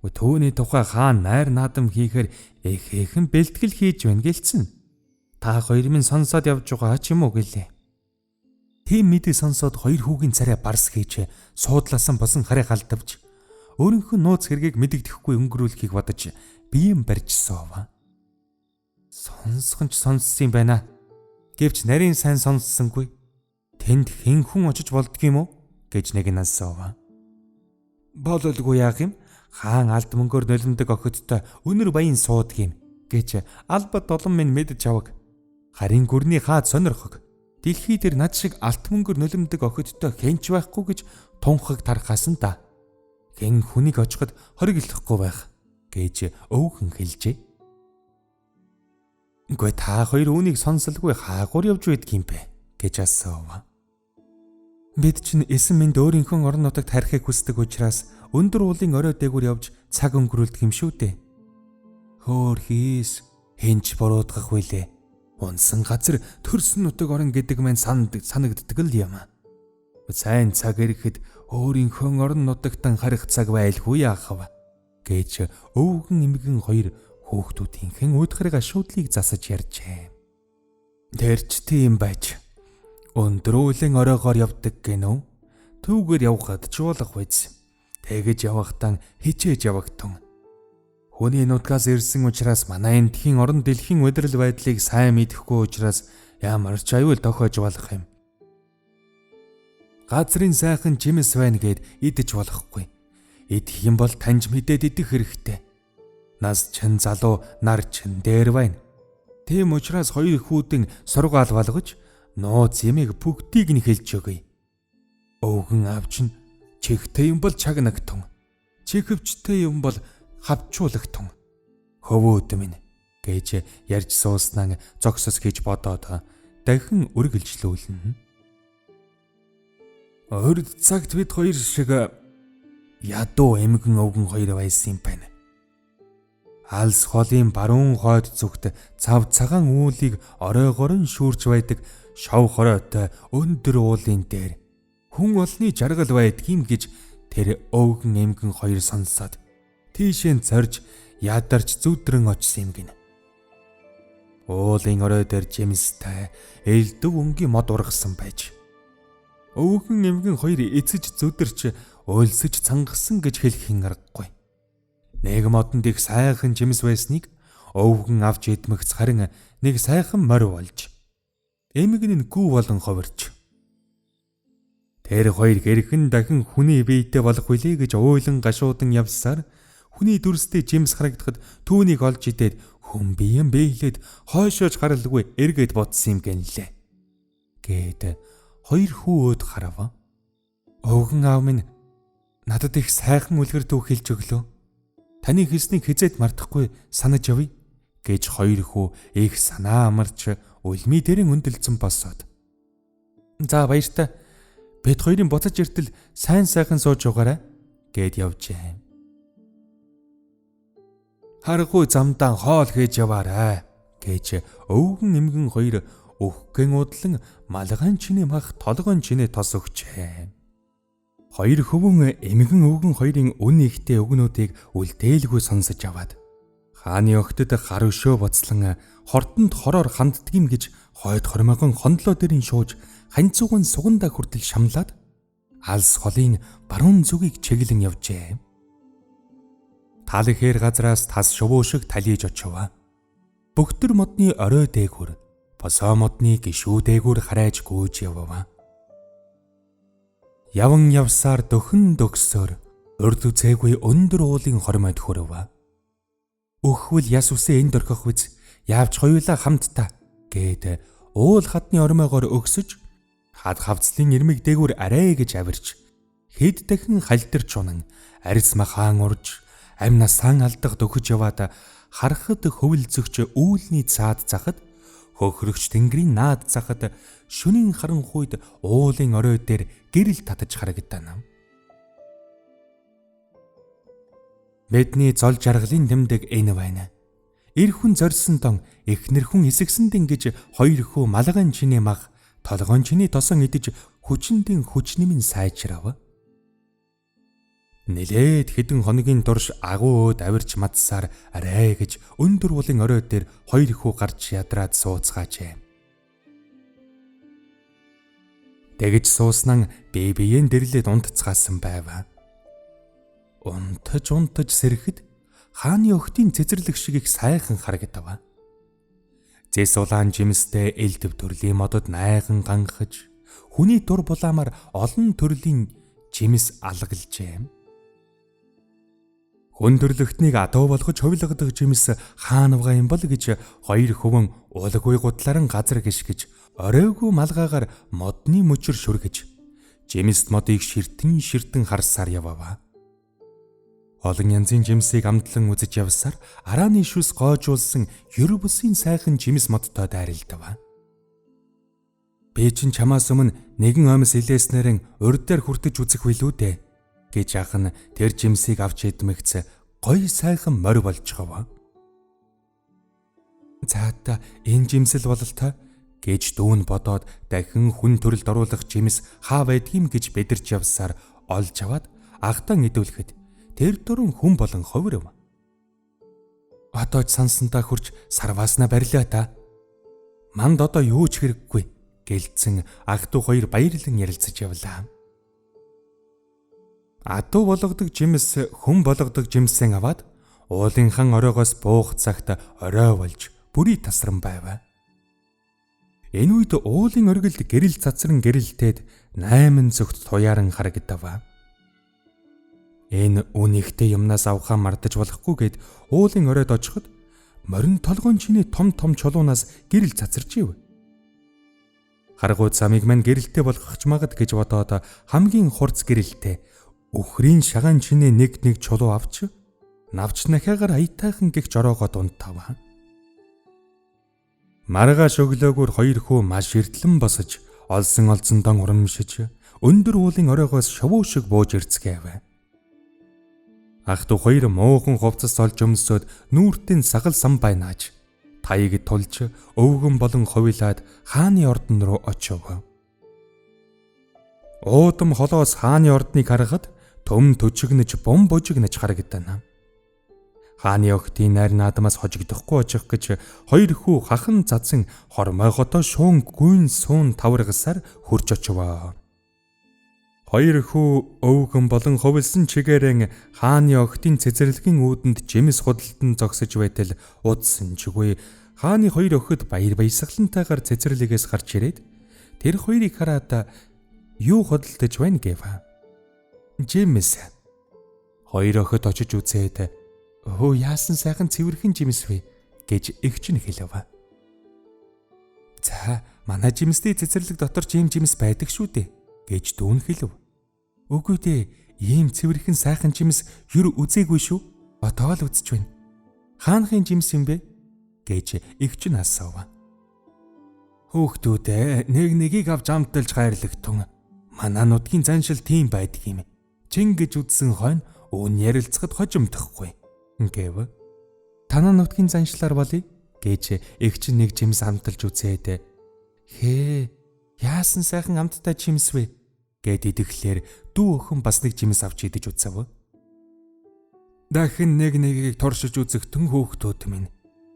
S1: Төвний тухай хаан найр наадам хийхээр эхэн бэлтгэл хийж байна гэлцэн. Та хоёр минь сонсоод явж байгаа ч юм уу гэлээ. Тийм мэдээ сонсоод хоёр хүүгийн царай барс хийж суудлаасан босон харыг алдавч өөрийнхөө нууц хэргийг мэдэгдэхгүй өнгөрүүлэхийг бодож биеэм барьж суув. Сонсхон ч сонссон юм байна. Гэвч нарийн сайн сонссонгүй. Тэнд хэн хүн очиж болдгийм үү гэж нэг нь асуув. Бололгүй яах юм? Хаан алд мөнгөөр нулимдаг охидтой өнөр баян суудаг юм гэж албад олон минь мэдж аваг. Харин гүрний хаад сонирхог. Дэлхий дээр над шиг алт мөнгөөр нулимдаг охидтой хэнч байхгүй гэж тунхаг тархаасан та. Хэн хүнийг очиход хориглохгүй байх гэж өвгөн хэлжээ. Үгүй та хоёр үүнийг сонсолгүй хаагуур явж байдаг юм бэ гэж асуув. Бид чинь эсэм минь өөрийнхөө орон нутагт харихыг хүсдэг учраас өндөр уулын орой дээгүүр явж цаг өнгөрүүлдэг юм шүү дээ. Хөөр хийс хинч буруудгах вүлээ. Унсан газар төрсөн нутаг орон гэдэг мэн санагддаг л юм. Сайн цаг ирэхэд өөрийнхөө орон нутагтан харих цаг байлгүй яахав гэж өвгөн эмгэн хоёр хүүхдүүдийнхэн уудхарыг шуудлыг засаж ярьжээ. Тэрч тийм байж өндөр уулын оройгоор явдаг гэнэ. Түүгээр явхад ч болох биз. Тэгэж явахтан хичээж явагтун. Хүний нутгаас ирсэн учраас манай эндхийн орон дэлхийн удирал байдлыг сайн мэдэхгүй учраас ямар ч аюул тохиож болох юм. Газрын сайхан жимс байна гэд идэж болохгүй. Идэх юм бол таньж мэдээд идэх хэрэгтэй. Нас чин залуу нар чин дээр байна. Тийм учраас хоёр хүүдэн сургаал болгож нууц ямиг бүгдийг нь хэлж өгье. Өвгөн аав чинь чихтэй юм бол чагнагтун. Чихвчтэй юм бол хавчуулагтун. Хөвөөд минь гэж ярьж сууснаа зогсос гэж бодоод дахин үргэлжлүүлнэ. Өрд цагт бид хоёр шиг ядуу эмгэн өвгөн хоёр байсан юм байна. Алс холын баруун хойд зүгт цав цагаан үүлийг оройгоор нь шүүрж байдаг шов хоройтой өндөр уулын дээр хүн олны жаргал байдгийм гэж тэр өвгөн эмгэн хоёр сонсоод тийшээ зорж ядарч зүудрэн очсон юм гин. Уулын орой дээр жимстэй элдв өнгийн мод ургасан байж өвгөн эмгэн хоёр эцэж зүдэрч уйлсэж цангасан гэж хэлхийн аргагүй. Нэг модонд их сайхан жимс байсныг өвгөн авч идмэгц харин нэг сайхан морь болж эмгэн нь гүү болон ховирч. Тэр хоёр гэрхэн дахин хүний биетэй болох үлээ гэж уйлан гашуудан явсаар хүний дүрстэй жимс харагдахад түүнийг олж идээд хүн биеэн бэйлээд хойшоож гаралгүй эргээд бодсон юм гэнлээ. Гээд хоёр хүү өөд харав. Өвгөн аав минь надад их сайхан үлгэр дүү хэлж өглөө. Таны хэлснийг хизээд мартахгүй санаж явъя гэж хоёр хүү их санаа амарч үлми дээрэн өндөлцөн босоод. За баяртай. Бид хоёрын буцаж иртэл сайн сайхан сууж угаарай гэд явжээ. Харахгүй замдаа хоол хийж яваарай гэж өвгөн эмгэн хоёр өггэн удлан малгайн чиний мах толгойн чиний тос өгчээ. Хоёр хөвөн эмгэн өвгөн хоёрын үн ихтэй өгнүүдийг үлдээлгүй сонсож аваад хааны огтд гар өшөө боцлон хортонд хороор ханддгийм гэж хойд хормойгон хондлоо дэрийн шууж ханцууган сугандаа хүртэл шамлаад алс холын баруун зүгийг чиглэн явжээ. Тал ихээр газраас тас шувуу шиг талиж очив. Бөгтөр модны орой дээгүр босоо модны гişүү дээгүр харайж гүйж явв. Яван явсаар дөхөн дөгсөөр урд үзээгүй өндөр уулын хормойд хүрв. Өгвөл яс үсээ энд орхих үз. Яавч хоёулаа хамтдаа гээд уул хадны ормоогоор өгсөж хад хавцлын ирмэг дээгүр арай гэж авирч хэд дахин хальтарч унан арьс махаан урж амь насаан алдагд өгөж яваад харахад хөвөлцөгч үүлний цаад захад хөхрөгч тэнгэрийн наад захад шөнийн харанхуйд уулын орой дээр гэрэл татаж харагдана. Бидний зол жаргалын тэмдэг энэ байна. Эр хүн зорьсон дон эхнэр хүн эсэгсэн дин гэж хоёр хүү малгайн чиний мах толгоон чиний тосон идэж хүчиндийн хүч нэмэн сайжрав. Нэлээд хэдэн хоногийн турш агуу өөд авирч мадсаар арай гэж өндөр уулын орой дээр хоёр хүү гарч ядраад сууцгаажээ. Тэгж сууснан бие биеэн дэрлээд унтцгаасан байв. Унтаж сэрэхэд хааны охтын цэцэрлэг шиг их сайхан харагдав. Зэс улаан жимстэй элдв төрлийн модод найган ганхаж хүний дур булаамаар олон төрлийн жимс алгалжээ. Хүн төрлөختнийг адуу болгож хувилгадаг жимс хаанавга юм бол гэж хоёр хөвөн уулгүй гутларан газар гიშгэж оройгүй малгаагаар модны мөчөр шүргэж жимс модыг ширтэн харсаар явав. Олон янзын жимсийг амтлан үзэж явсаар арааны шүс гоожуулсан ер бусын сайхан жимс модтой дайралтав. Би чинь чамаас өмнө нэгэн оймс илээснээрэн урд дээр хүртэж үзэх билүү дээ гэж ахна тэр жимсийг авч идмэгц гоё сайхан морь болчихов. Заата энэ жимсэл бололтой гэж дүүн бодоод дахин хүн төрөлд оруулах жимс хаа байдгийм гэж бэдэрч явсаар олж аваад агтан идүүлэхэд тэр дөрөн хүн болон ховирв. Одоо ч сансантаа хурж сарвааснаа барилаа та. Манд одоо юу ч хэрэггүй гэлцэн агтуу хоёр баярлан ярилцаж явлаа. Адуу болгодог жимс хүн болгодог жимсээ аваад уулынхан оройгоос буух цагт орой болж бүрий тасран байв. Энэ үед уулын оргилд гэрэл цацран гэрэлтээд 8 зүгт туяаран харагдав. Энэ үнэхтэй юмнаас авахаа мартаж болохгүй гэд уулын оройд очиход морин толгоон чиний том чулуунаас гэрэл цацарч ив. Харгууд самыг мань гэрэлтэй болгохч магад гэж бодоод хамгийн хурц гэрэлтэй өхрийн шагаан чиний нэг чулуу авч навч нахиагаар аятайхан гих жороогоод унтав. Маргааш өглөөгөр хоёр хүү маш эртлэн босож олсон дон урамшиж өндөр уулын оройгоос шувуу шиг бууж ирцгээв. Ахту хоёр муухан хувцас олж өмсөд нүүртэн сагал сам байнааж таяг тулж өвгөн болон ховилаад хааны ордон руу очив. Уудам холоос хааны ордныг харахад төм төчигнэж бом бужигнэж харагдана. Хааны охтын найр наадмаас хожигдохгүй очих гэж хоёр хүү хахан цацсан хормой хотоо шуун гүн суун таврагсаар хурж очив. Хоёр хүү өвгөн болон ховилсон чигээрэн хааны охтын цэцэрлэгийн үүдэнд жимс худалдан зогсож байтал удсан чигүй хааны хоёр охид баяр баясгалантайгаар цэцэрлэгээс гарч ирээд тэр хоёрыг хараад юу худалдаж байна гэв. Жимс. Хоёр охид очиж үзээд "Хөө яасан сайхан цэвэрхэн жимс вэ?" гэж эгч нь хэлв. "За, манай жимстэй цэцэрлэг дотор жимс байдаг шүү дээ" гэж дүүн хэлв. "Үгүй дээ, ийм цэвэрхэн сайхан жимс юр үзээгүй шүү. Одоо л үзэж байна. Хаанхын жимс юм бэ?" гэж эгч нь асуув. "Хөөхтүүдээ нэгийг авч амталж хайрлагтун. Манай нутгийн заншил тийм байдаг юм. Чин гэж үдсэн хойно өн ярилцахад хожимдохгүй" гэв. "Танаа нутгийн заншлаар болъё" гэж эгч нэг жимс амталж үзээд "Хээ, яасан сайхан амттай жимс вэ?" гэд идэхлээр дүү охин бас нэг жимс авч идэж үзв. "Дахин нэгийг туршиж үзэхтэн хөөхтүүд минь"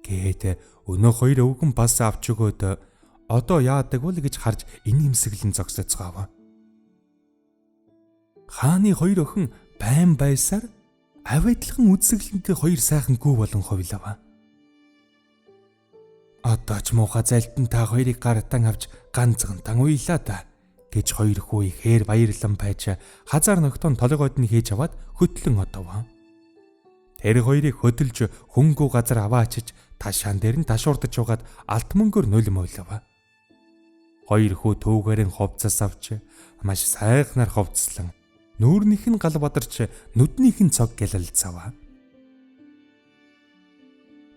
S1: гэд өнөө хоёр өвгөн бас авч өгөөд одоо яадаг вэ гэж харж инээмсэглэн зогсоцгоов. Хааны хоёр охин байн байсаар авиадлахын үдсэглэнтэй хоёр сайхан гүү болон хувилав. "Одоо ч муухай залтан та хоёрыг гартан авч ганцгантан уйлаа та" гэж хоёр хүү ихээр баярлан байж хазар ногтон толгойд нь хийж аваад хөтлөн одов. Тэр хоёрыг хөдөлж хөнгөө газар аваачиж ташаан дээр нь ташуурдаж угаад алт мөнгөөр нулимойлов. Хоёр хүү түүгээр нь ховцос авч маш сайхнаар ховцслон нүүрнийх нь гал бадарч нүднийх нь цог гэлэлцав.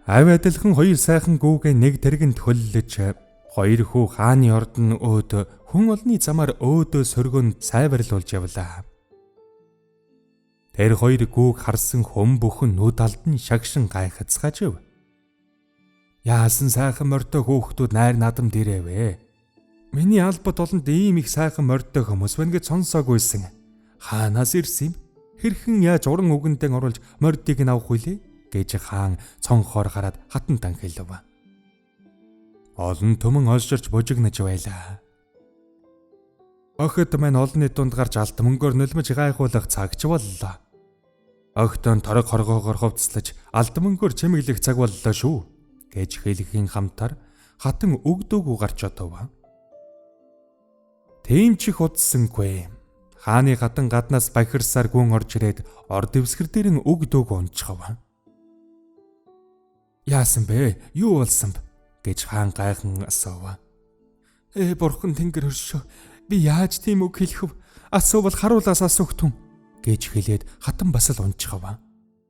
S1: Авь адилхан хоёр сайхан гүүгээ нэг тэргэнд хөллөж хоёр хүү хааны ордон өөд хүн олны замаар өөдөө сөргөнд сайварлуулж явлаа. Тэр хоёр гүүг харсан хүм бүхэн нүд алдан шагшин гайхацгаажив. Яасан сайхан морьтой хөөхтүүд найр надам дээрээвэ. Миний албад олонд ийм их сайхан морьтой хүмүүс байна гэж сонсоогүйсэн. Хаанаас ирсэн юм? Хэрхэн яаж уран үгэндээ оруулж морьдыг нь авах вүлээ? Гэж хаан цонхоор хараад хатан танхилв. Олон түмэн олширч бужигнаж байлаа. Охид маань олонний дунд гарч алт мөнгөөр нулимж гайхуулах цаг ч боллоо. Огтон торог хоргоогоор ховцлож алт мөнгөөр чимэглэх цаг боллоо шүү. Гэж хэлхийн хамтар хатан өгдөөгүй гарч одов. Тийм ч их удсангүй. Хааны хатан гаднаас бахирсаар гүн орж ирээд орд дэвсгэр дээр нь өгдөөг унчхав. Яасан бэ? Юу болсон бэ? Гэж хаан гайхан асуув. Бурхан тэнгэр хөршөө. Би яаж тийм үг хэлэв? Асуувал харуулаас асуугтун. Гэж хэлээд хатан бас л унчхав.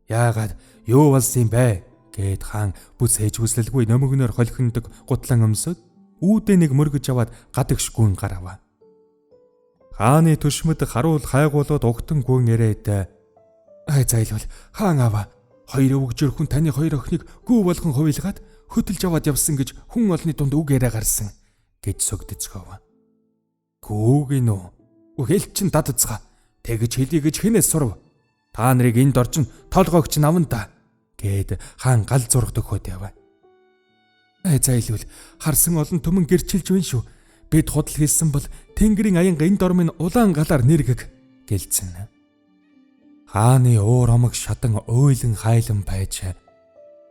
S1: Яагаад юу болсон юм бэ? Гэд хаан бүс ээж хүслэлгүй нөмөгнөр холхиндог гутлан өмсөд үүдээ нэг мөргөж аваад гадагш гүн гарав. Хааны төшмөд харуул хайгуулууд угтан гүн яриад зайлвал хаан аваа хоёр өвгжөр хүн таны хоёр охиныг гүү болгон хувилгаад хөдөлж аваад явсан гэж хүн олны дунд үг яриа гарсан гэж сүгдэцгөв. Гүүгийн үү? Үхэл чин дадцгаа. Тэгж хэлий гэж хинээс сурв. Та нарыг энд орчин толгоогч наван та. Гэд хаан гал зургад өгөхөд яв. Зайлвал харсан олон түмэн гэрчилж байна шүү. Бид худал хэлсэн бол Тэнгэрийн аянга энд ормын улаан галаар нэргэг гэлцэн. Хааны уур омог шадан ойлон хайлан байж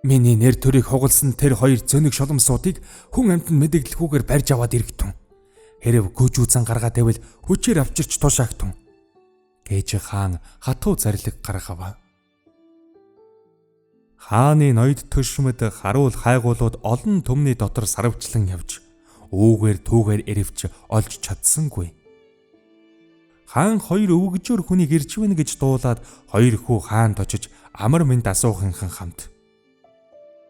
S1: миний нэр төрийг хугалсан тэр хоёр зөнийг шоломсуудыг хүн амтнд мэдээлэлгүйгээр барьж аваад иргэтэн. Хэрв гүжүүцэн гаргаад байвал хүчээр авчирч тушаагтун. Гэж хаан хатуу зарлиг гаргав. Хааны ноёд төшмөд харуул хайгуулууд олон түмний дотор сарвчлан явж үүгээр түүгээр эревч олж чадсангүй. Хаан хоёр өвгжөр хүнийг ирж байна гэж дуулаад хоёр хүү хаанд очиж амар мэнд асуухынхан хамт.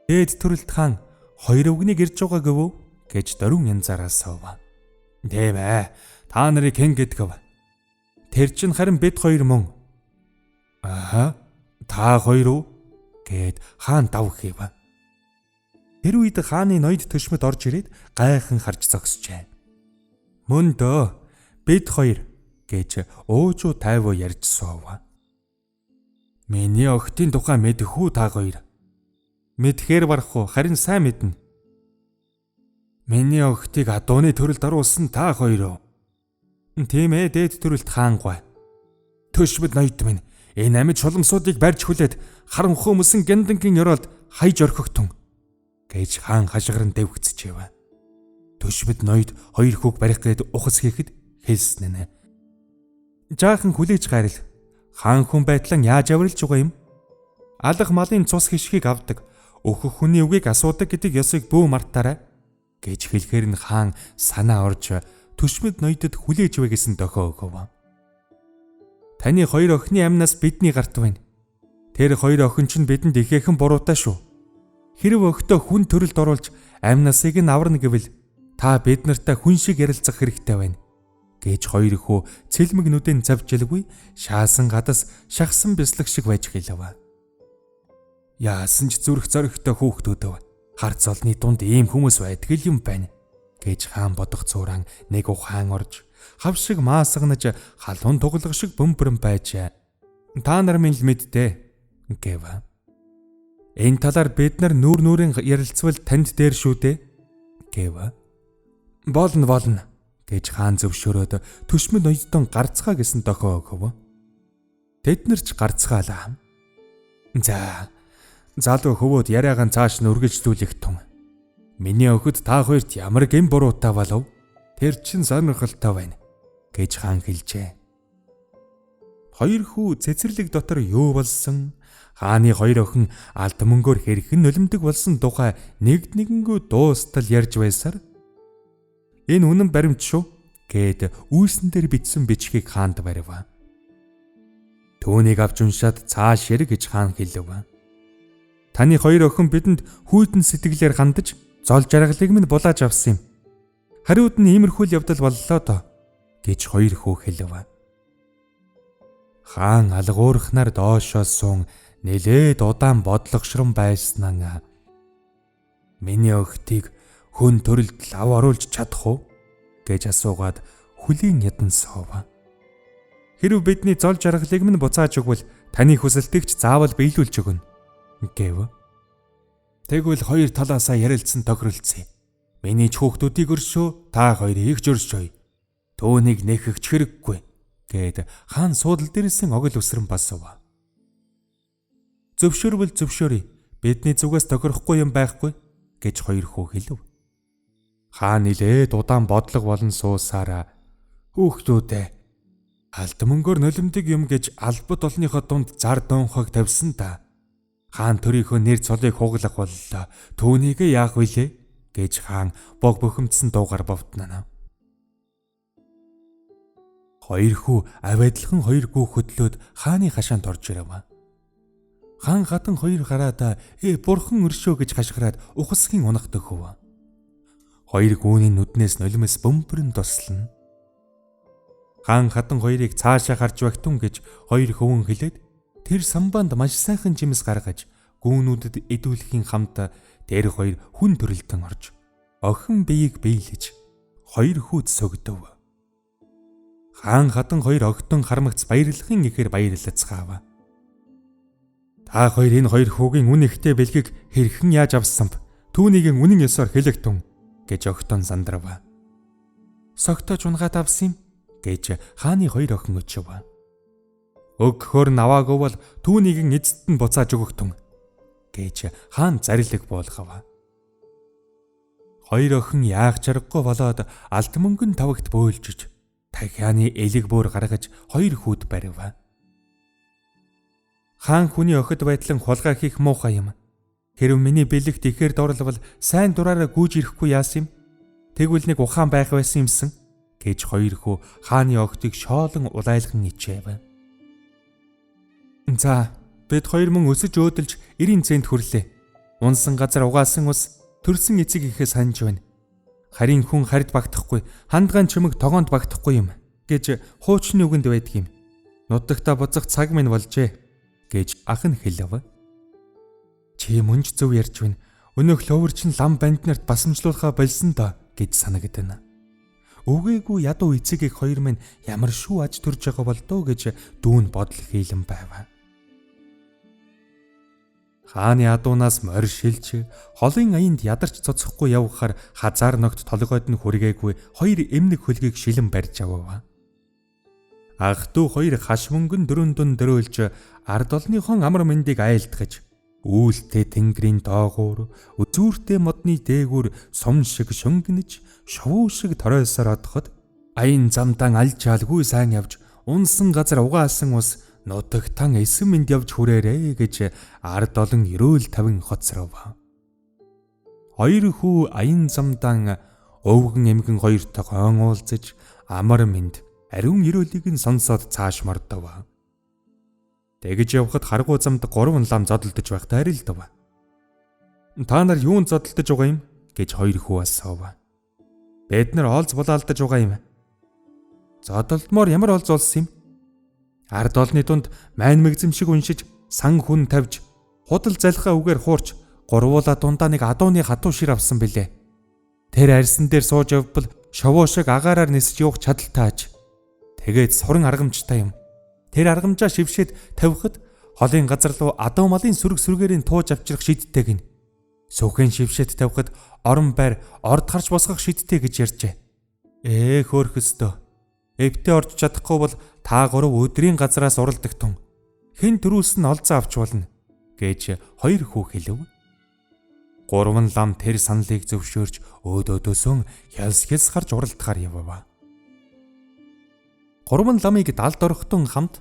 S1: Дээд төрөлт хаан хоёр өвгнийг ирж байгаа гэвөө гэж дөрвөн янзаар асуув. Тийм ээ. Та нарыг хэн гэдгэв? Тэр чин харин бид хоёр мөн. Та хоёр уу? Гэд хаан дав хийв. Тэр үед хааны ноёд төшмөд орж ирээд гайхан харж зогсжээ. Мөн дөө бид хоёр гэж уужуу тайвуу ярьж суув. Миний охтын тухай мэдэх үү та хоёр? Мэдхээр барах уу? Харин сайн мэднэ. Миний охтыг адууны төрөлд оруулсан та хоёр уу? Тийм ээ, дээд төрөлт хаангуй. Төшмөд ноёд минь энэ амьд шулмсуудыг барьж хүлээд харанхуй мөсөн гяндангийн ёроолд хайж орхигтун. Гэж хаан хашгиран дэвгцчихэв. Төшмөд ноёд хоёр хүүг барих гээд ухас хийхэд хэлсэн нэ. Жаахан хүлээж гайрал. Хаан хүн байтлан яаж аврилж байгаа юм? Алга малын цус хишгийг авдаг, өөхөх хүний үгийг асуудаг гэдэг ёсыг бүү мартаарай. Гэж хэлэхээр нь хаан санаа орж төшмөд ноёдод хүлээж вэ гэсэн дохио өгөв. Таны хоёр охины амнаас бидний гарт байна. Тэр хоёр охин чинь бидэнд ихэхэн буруутай шүү. Хэрв өгтөө хүн төрөлд оруулж амнасыг нь аварна гэвэл та бид нартай хүн шиг ярилцах хэрэгтэй байна. Гэж хоёр хүү цэлмэг нүдэн завжилгүй шаасан гадас шахсан бяцлаг шиг байж хэлв. Яасан ч зүрх зоригтой хүүхдүүдв. Харц олны дунд ийм хүмүүс байдаг юм байна. Гэж хаан бодох зууран нэг ухаан орж хав шиг маасгнаж халуун туглах шиг бөмбөрөн байж та нар минь л мэдтээ гэв. Энэ талаар бид нар нүүр нүрийн ярилцвал танд дээр шүү дээ гэв. Болно гэж хаан зөвшөөрөөд төшмөд ноёдон гарцгаа гэсэн дохио өгөв. Тэд нар ч гарцгаалаа. За залуу хөвөөд яриагаан цааш нь үргэлжлүүлэх тун. Миний охид та хоёрт ямар гэм буруутай болов? Тэр чин сонирхолтой байна гэж хаан хэлжээ. Хоёр хүү цэцэрлэг дотор юу болсон, Хааны хоёр охин алд мөнгөөр хэрхэн нулимдаг болсон тухай нэгэнгүү дуустал ярьж байсаар энэ үнэн баримт шүү гэд үйлсэн дээр бичсэн бичгийг хаанд барив. Түүнийг авч уншаад цааш яриг гэж хаан хэлв. Таны хоёр охин бидэнд хүйтэн сэтгэлээр хандаж зол жаргалыг минь булааж авсан юм. Хариуд нь иймэрхүү явдал боллоо доо гэж хоёр хүү хэлв. Хаан алгуурхнаар доошоо суун нэлээд удаан бодлогошрон байснаа миний охтыг хүн төрөлд лав оруулж чадах уу гэж асуугаад хүлийн ядан суув. Хэрв бидний зол жаргалыг минь буцааж өгвөл таны хүсэлтийг ч заавал биелүүлж өгнө гэв. Тэгвэл хоёр талаасаа ярилцсан тохиролцъё. Миний ч хүүхдүүдийг өршөө, та хоёрыг ч өршөөе. Түүнийг нэхэгч хэрэггүй гэд хаан суудал дээрсэн огл өсрөн басв. Зөвшөөрвөл зөвшөөрье. Бидний зүгээс тохирохгүй юм байхгүй гэж хоёр хүү хэлв. Хаан нилээд удаан бодлого болон суусаараа хүүхдүүдээ алд мөнгөөр нулимдаг юм гэж албад олныхоо дунд зар дуунхаг тавьсан та. Хаан төрийнхөө нэр цолыг хуглах боллоо. Түүнийг яах вүлээ гэж хаан бог бохимдсан дуугаар бовтнана. Хоёр хүү авайдлахын хоёр гүү хөдлөөд хааны хашаанд орж ирэв. Хаан хатан хоёр гараада бурхан өршөө гэж хашгираад ухасхийн унах төхөв. Хоёр гүүний нүднээс нулимс бөмбөрн тослно. Хаан хатан хоёрыг цаашаа харж багтун гэж хоёр хөвөн хэлээд тэр самбаанд маш сайхан жимс гаргаж гүүнүүдэд идүүлэхийн хамт тэр хоёр хүн төрөлтөн орж охин биеийг биелэж хоёр хүүд сөгдөв. Хаан хатан хоёр огтон хармагц баярлахын ихээр баярлацгаав. Та хоёр энэ хоёр хүүгийн үн ихтэй бэлгийг хэрхэн яаж авсан б? Түүнийг үнэн ёсоор хэлэгтэн гэж огтон сандрав. Согтож унгаад авсан юм гэж хааны хоёр охин өчөв. Өгөхөр наваагүй бол түүнийг эцэд нь буцааж өгөхтэн гэж хаан зарилэг буулгав. Хоёр охин яах чаргагүй болоод алд мөнгөн тавагт бөөлжж дахианы элэг бүр гаргаж хоёр хүүд барив. Хаан хүний охид байдлан хулгай хийх муухай юм. Хэрв миний бэлэгт ихээр дуурлавал сайн дураараа гүйж ирэхгүй яасан юм? Тэгвэл нэг ухаан байх байсан юмсан гэж хоёр хүү хааны охидыг шоолон улайлган ичээв. За, бид хоёр мөн өсөж өөдөлж 90 цент хүрлээ. Унсан газар угаасан ус төрсөн эцэг ихээс ханж байна. Харин хүн харид багтахгүй, хандгаан чимэг тогоонд багтахгүй юм гэж хуучны үгэнд байдаг юм. Нутагта буцах цаг минь болжээ гэж ах нь хэлв. Чи мөнж зөв ярьж байна. Өнөөх лөвөрчин лам банд нарт басамжлуулахаа болсон доо гэж санагдана. Үгээгүй ядуу эцэгийг хоёр минь ямар шүү аж төрж байгаа бол доо гэж дүүн бодол хийлэн байв. Хааны адуунаас морь шилж холын аянд ядарч цоцохгүй явхаар хазаар ногт толгойд нь хүргээгүй хоёр эмнэг хөлгийг шилэн барьж авав. Ах дүү хоёр хаш мөнгөн дөрөв дун дөрөөлж ард олныхон амар мэндийг айлтгаж үүлтэй тэнгэрийн доогуур үзүүртэй модны дээгүүр сум шиг шөнгөнөж шувуу шиг торойсоор одоход аян замдан алж хаалгүй сайн явж унсан газар угаасан ус нутагтан эсэм мэнд явж хүрээрээ гэж ард олон эрүүл тавин хоцров. Хоёр хүү аян замдан өвгөн эмгэн хоёртой гон уулзаж амар мэнд ариун эрүүлийг нь сонсоод цааш мордов. Тэгж явхад харгуу замд 3 лам зодолдож байхдаа арилдав. Та нар юунд зодолдож байгаа юм гэж хоёр хүү асуув. Бид нар олз булаалдаж байгаа юм. Зодолдмоор ямар олз болсон юм? Ард олны дунд майн мэгзэм шиг уншиж сан хүн тавьж худал залхаа үгээр хуурч гурвуулаа дундаа нэг адууны хатуу шир авсан бэлээ. Тэр арьсан дээр сууж явбал шовоо шиг агаараар нисэж явах чадaltaй аж. Тэгээд суран аргамжтай юм. Тэр аргамжаа шившээд тавихад холын газар руу адуу малын сүрэг сүргээрийн тууж авчрах шидтэй гин. Сүхэн шившээд тавихад орон байр орд харж босгох шидтэй гэж ярьжээ. Хөөхөстөө. Эвтэ орж чадахгүй бол та гурав өдрийн газараас уралдаг тун. Хэн төрүүлс нь олзоо авч болно гэж хоёр хүү хэлв. 3 лам тэр саналыг зөвшөөрч өөдөөдөөсөн хялс гарч уралдахаар явв. 3 ламыг далд орохтун хамт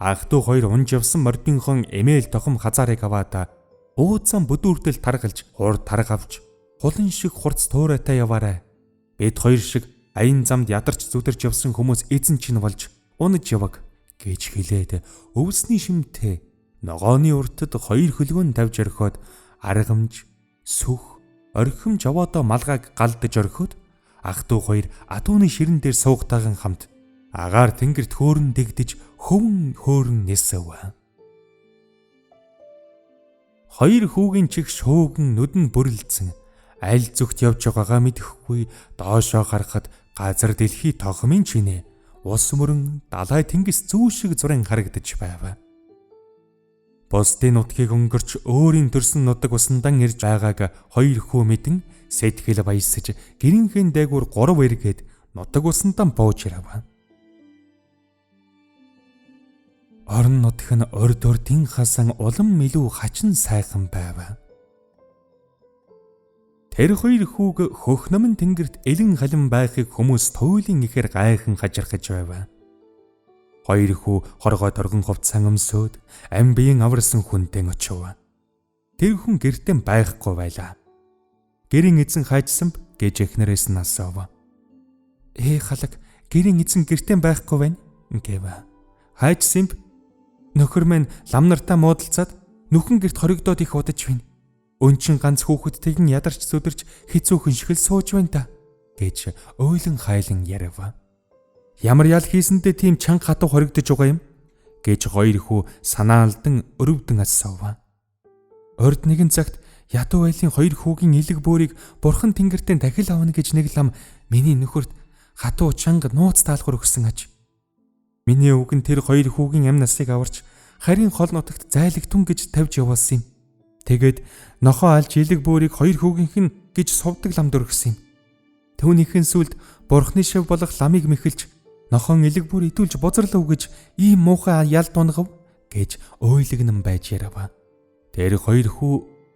S1: Ах トゥ хоёр унж явсан мордынхон эмээл тохом хазаарыг аваад ууцсан бүдүүртэл таргалж, хурд тарга авч, хулан шиг хурц туурайтай яваарай. Бид хоёр шиг аян замд ядарч зүдэрч явсан хүмүүс эзэн чинь болж унаж яваг гэж хэлээд өвсний шимтээ ногооны уртад хоёр хөлгөөн тавьж орхиод аргамж, сүх, орхимж овоодоо малгайг галдаж орхиод ах トゥ хоёр адууны ширэн дээр суугатайхан хамт агаар тэнгэрт хөөрн дэгдэж хөөрн нисэв. Хоёр хүүгийн чих шууган нүдэн бүрлдсэн аль зүгт явж байгаагаа мэдэхгүй доошоо харахад газар дэлхий тогмын чинээ ус мөрөн далай тэнгис зүү шиг зуран харагдаж байв. Бусдын нутгийг өнгөрч өөрийн төрсөн нутаг усндан ирж байгааг хоёр хүү мэдэн сэтгэл баясаж гэрийнхэн дээгүүр 3 эргээд нутаг усндан бууж ирав. Орон нутг нь урд урдын хасан улам илүү хачин сайхан байв. Тэр хоёр хүүг хөх номон тэнгэрт элен халин байхыг хүмүүс туйлын ихээр гайхан хажирхаж байв. Хоёр хүү хоргой торгон хувцсан өмсөөд ам биеийн аварсан хүнтэй очив. Тэр хүн гэртээ байхгүй байлаа. Гэрийн эзэн хайжсан гэж эхнэрээс нь асуув. Халаг гэрийн эзэн гэртээ байхгүй байна гэв. Хайжсан нөхөр минь лам нартаа муудалцаад нүхэн гэрт хоригдоод их удаж байна. Өнчин ганц хүүхэдтэйг нь ядарч зүдэрч хэцүүхэн шигэл сууж байна та гэж ойлон хайлан ярив. Ямар ял хийсэндээ тийм чанга хатуу хоригдож байгаа юм гэж хоёр хүү санаа алдан өрөвдөн асуув. Урд нэгэн цагт ядуу байлын хоёр хүүгийн элэг бөөрийг бурхан тэнгэртээ дахил авна гэж нэг лам миний нөхөрт хатуу чанга нууц таалхар өгсөн аж. Миний өвгөн тэр хоёр хүүгийн амь насыг аварч харийн хол нутагт зайлагтун гэж тавьж явуулсан юм. Тэгээд нохоо алж элэг бөөрийг хоёр хүүгийнх нь гэж сувдаг ламд өргөсөн юм. Түүнийхэн сүлд бурхны шив болох ламыг мэхэлж нохон элэг бүр идүүлж бозрлов гэж ийм муухай ял дунгав гэж ойлгнан байж ярав. Тэр хоёр хүү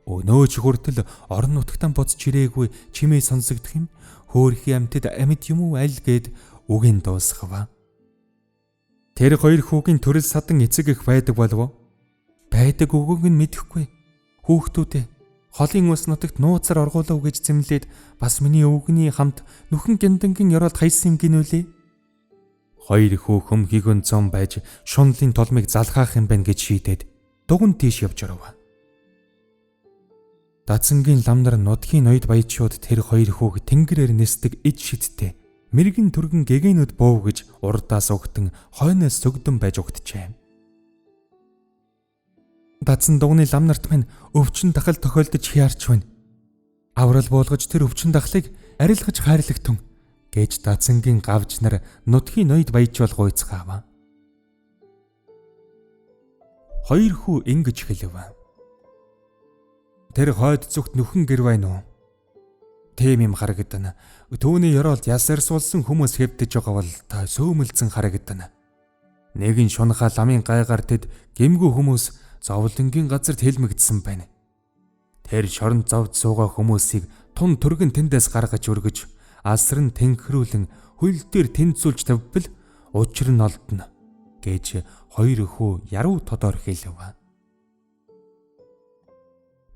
S1: өнөөж хүртэл орон нутагтаа буцаж ирээгүй чимээ сонсогдох юм. Хөөрхий амьтад амьд юм уу аль гээд үгийн дуусгав. Тэр хоёр хүүгийн төрөл садан эцэг их байдаг болов уу? Байдаг үгүйг нь мэдэхгүй. Хүүхдүүдээ холын ус нутагт нууцаар оргуулав гэж зэмлээд бас миний өвгний хамт нүхэн гяндангийн ёроолд хайсан юм гинүлээ. Хоёр хүү хөмхийг өнцөн байж шунлын толмыг залхаах юм байна гэж шийдээд дугуйн тийш явж оров. Дацангийн ламнар нутгийн ноёд баячууд тэр хоёр хүүг тэнгэрээр нисдэг ид шидтэй мэрэгэн түргэн гэгээнүүд буув гэж урдаас угтан хойноос сүгдэн байж угтжээ. Дацсан дугны лам нарт минь өвчин дахал тохиолдож хиарч байна. Аврал буулгаж тэр өвчин дахлыг арилгаж хайрлагтун гэж дацангийн гавж нар нутгийн ноёд баяжвал гуйцгаав. Хоёр хүү ингэж хэлв. Тэр хойд зүгт нүхэн гэр байна уу? Тийм юм харагдана. Түүний ёроолд ясаар суулсан хүмүүс хэвдэж байгаа бол та сөөмөлцөн харагдана. Нэгэн шунхаа ламын гайгаар тэд гэмгүй хүмүүс зовлонгийн газарт хэлмэгдсэн байна. Тэр шорон зовд суугаа хүмүүсийг тун түргэн тэндээс гаргаж өргөж, асран тэнхрүүлэн хөл дээр тэнцүүлж тавьбал учир нь олдно гэж хоёр хүү яруу тодор хэлв.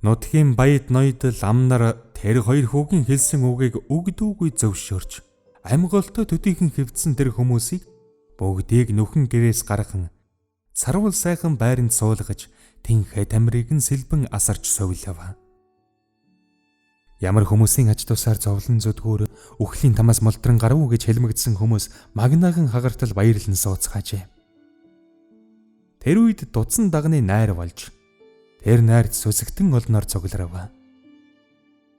S1: Нутгийн баяд ноёд лам нар тэр хоёр хүүгийн хэлсэн үгийг үгдүүгүй зөвшөөрч амьголтой төдийгэн хэвдсэн тэр хүмүүсийг бүгдийг нүхэн гэрээс гарган сарвал сайхан байранд суулгаж тэнхээ тамирыг нь сэлбэн асарч совлов. Ямар хүмүүсийн аж тусаар зовлон зүдгүүр үхлийн тамаас молдрон гарав гэж хэлмэгдсэн хүмүүс магнаахан хагартал баярлан сууцгаажээ. Тэр үед дудсан дагны найр болж тэр найрт сүсэгтэн олноор цугларав.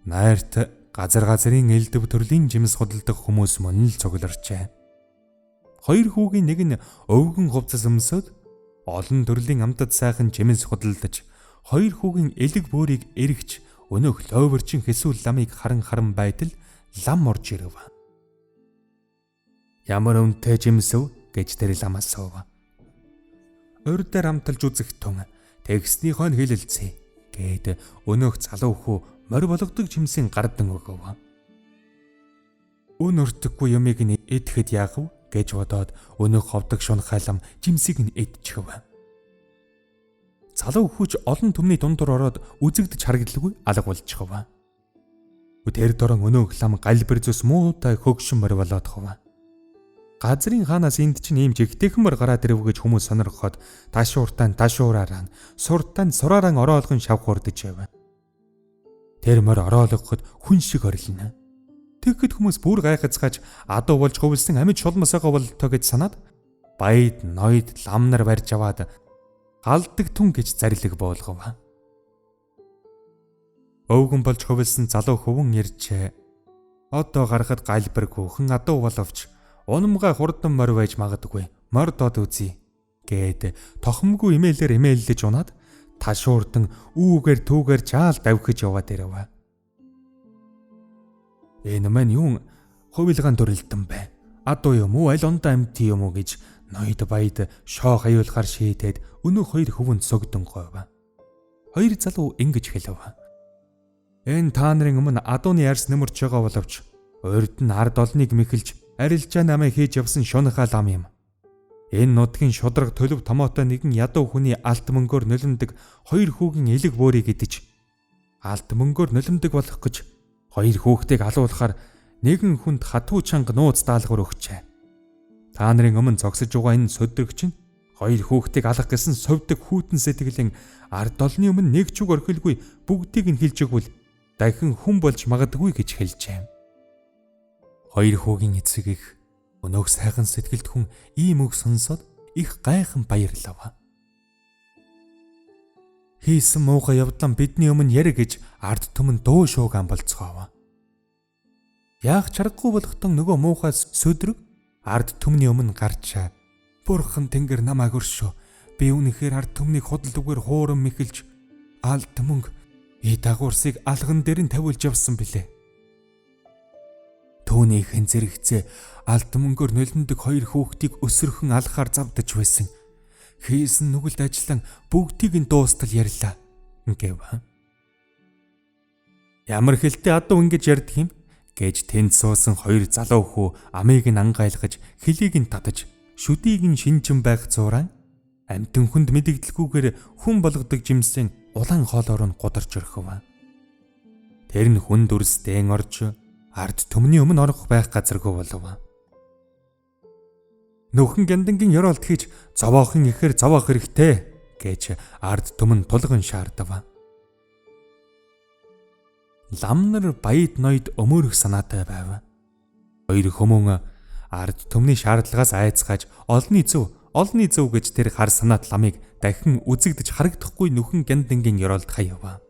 S1: Найрт газрын элдв төрлийн жимс худалдах хүмүүс мөн л цугларчээ. Хоёр хүүгийн нэг нь өвгөн хувцас өмсөд олон төрлийн амтад сайхан жимс худалдаж, хоёр хүүгийн элэг бөөрийг эргэж өнөөх лойвэрчин хэсүүл ламыг харан байтал лам орж ирэв. Ямар үнэтэй жимсв гэж тэр лам асуув. Урдаар амталж үзэх тун текстнийхоо нь хэлэлцээ гээд өнөөх залуу хүү морь болгодог жимсийн гардан өгөв. Үн өртөггүй юмыг нь идэхэд яахав гэж бодоод өнөөх ховдог шунхайлам жимсийг нь эдчихв. Залуу хүүч олон түмний дундуур ороод үзэгдэж харагдалгүй алга болчихв. Тэр дорон өнөөх лам галбир зүс муутай хөгшин мөр болоод хов. Газрын хаанаас энд чинь ийм жигтэйхмөр гараад ирэв гэж хүмүүс сонирхоход ташуураараа суртаанд сураараа ороолгон шавхуурдаж байв. Тэр мөр ороологоход хүн шиг орилно. Тэгэхэд хүмүүс бүр гайхацгааж адуу болж хувилсан амьд шулмасаага болтоо гэж санаад баяд ноёд лам нар барьж аваад галдаг түн гэж зарлиг болгов. Өвгөн болж хувилсан залуу хөвөн иржээ. Одоо гарахад галбир хүүхэн адуу боловч унамгай хурдан морь байж магадгүй. Морь дод үзье гээд тохомгүй имэйлэлж унаад ташуурдан үүгээр түүгээр жаал давхиж яваад ирэв. Энэ мань юун хувилгаан дүрэлдэн бай. Адуу юм уу аль ондоо амьт юм уу гэж ноёд баяд шоо хаюулахаар шийдээд өнөөх хоёр хөвөнд согдон гойв. Хоёр залуу ингэж хэлв. Энэ та нарын өмнө адууны арьс нэмэрч байгаа боловч урд нь ард олныг мэхэлж арилжаа намайг хийж явсан шунхаа лам юм. Энэ нутгийн шудраг төлөв томоотой нэгэн ядуу хүний алт мөнгөөр нулимдэг хоёр хүүгийн элэг бөөрийг идэж алт мөнгөөр нулимдэг болох гэж хоёр хүүхдийг алуулахаар нэгэн хүнд хатуу чанга нууц даалгавар өгчээ. Та нарын өмнө зогсож байгаа энэ сөдрөгч нь хоёр хүүхдийг алах гэсэн совдөг хүйтэн сэтгэлийн ард олны өмнө нэг ч үг орхилгүй бүгдийг нь хэлж өгвөл дахин хүн болж магадгүй гэж хэлжээ. Хоёр хүүгийн эцэг их өнөөх сайхан сэтгэлд хүн ийм үг сонсоод их гайхан баярлав. Хийсэн муухай явдлан бидний өмнө ярэ гэж ард түмэн дуу шууг амболцгоов. Яах чаргагүй болохтон нөгөө муухай сөдрөг ард түмний өмнө гарчаа. Бурхан тэнгэр намайг өршөө. Би үнэхээр ард түмнийг худалдаггүй хууран мэхэлж алт мөнгө дагуурсыг алган дээр нь тавиулж явсан билээ. Түүнийхэн зэрэгцээ алт мөнгөөр нулимдэг хоёр хүүхдийг өсөрхөн алхахаар завдаж байсан. Хийсэн нүгэлд ажиллан бүгдийг нь дуустал ярьлаа гэв. Ямар хэлтэй адуу ингэж ярьдаг юм гэж тэнд суусан хоёр залуу хүү амийг нь ангайлгаж хөлийг нь татаж шүдийг нь шинжин байх зураа амтэн хүнд мэдэгдэлгүйгээр хүн болгодог жимсийн улаан хоолоор нь гударч өрхөв. Тэр нь хүн дүрсдэн орж ард түмний өмнө орох байх газаргүй болов. Нөхөн гяндангийн ёроолт хийж зовоохын ихээр зовоох хэрэгтэй гэж ард түмэн тулган шаардав. Лам нар баяд ноёд өмөрөх санаатай байв. Хоёр хүмүүн ард түмний шаардлагаас айцгааж олны зөв гэж тэр хар санаат ламыг дахин үзэгдэж харагдахгүй нөхөн гяндангийн ёроолт хаяв.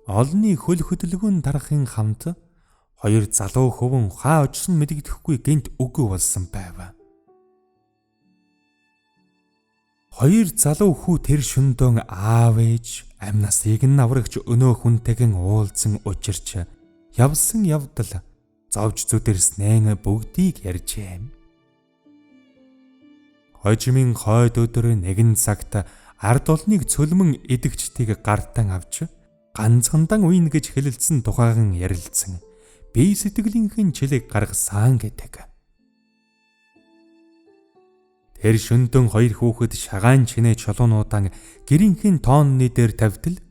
S1: Олны хөл хөдөлгөөн дарахын хамт хоёр залуу хөвөн хаа очсон мэдэгдэхгүй гэнт үгүй болсон байв. Хоёр залуу хүү тэр шөндөөн аав ээж амнасыг нь аврагч өнөө хүнтэйгэн уулзсан учирч явсан явдал зовж зүдэрснэн бүгдийг ярьжээ. Хожимын хойд өдөр нэгэн цагт ард олныг цөлмөн идэгчдийг гартан авч ганцхан уйн гэж хэлэлцсэн тухайхан ярилцсан. Би сэтгэлийнхэн чилэг гаргасан гэдэг. Тэр шөнтөн хоёр хүүхэд шагаан чинээ чулуунуудаа гэрийнхэн тоонны дээр тавьтал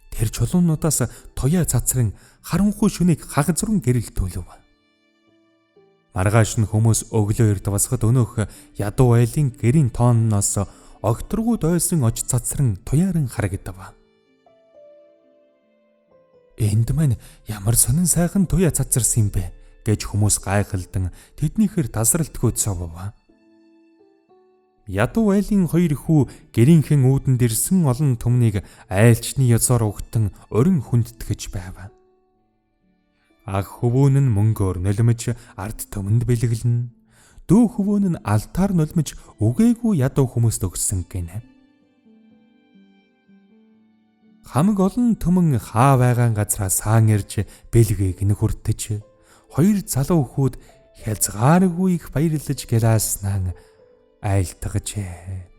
S1: тэр чулуунуудаас туяа цацран харанхуй шүнийг хагзрун гэрэлтүүлв. Маргааш нь хүмүүс өглөө эрт басахад өнөөх ядуу айлын гэрийн тоонноос огторгууд ойсон оч цацран туяаран харагдав. Энд мань ямар сонин сайхан туяа цацарсан юм бэ гэж хүмүүс гайхалдан тэднийхэр тасралтгүй цовв. Ядуу айлын хоёр хүү гэрийнхэн үүдэнд ирсэн олон түмнийг айлчны ёсоор угтан орин хүндэтгэж байв. Аг хөвөөн нь мөнгөөр нулимж ард түмэнд бэлэглэн. Дүү хөвөөн нь алтаар нулимж үгээгүй ядуу хүмүүст өгсөн гинэ. Хамаг олон түмэн хаа байгаа газраа саан ирж бэлгээг нь хүртэж хоёр залуу хүүд хязгааргүй их баярлаж гэлааснаа айлтгажээ.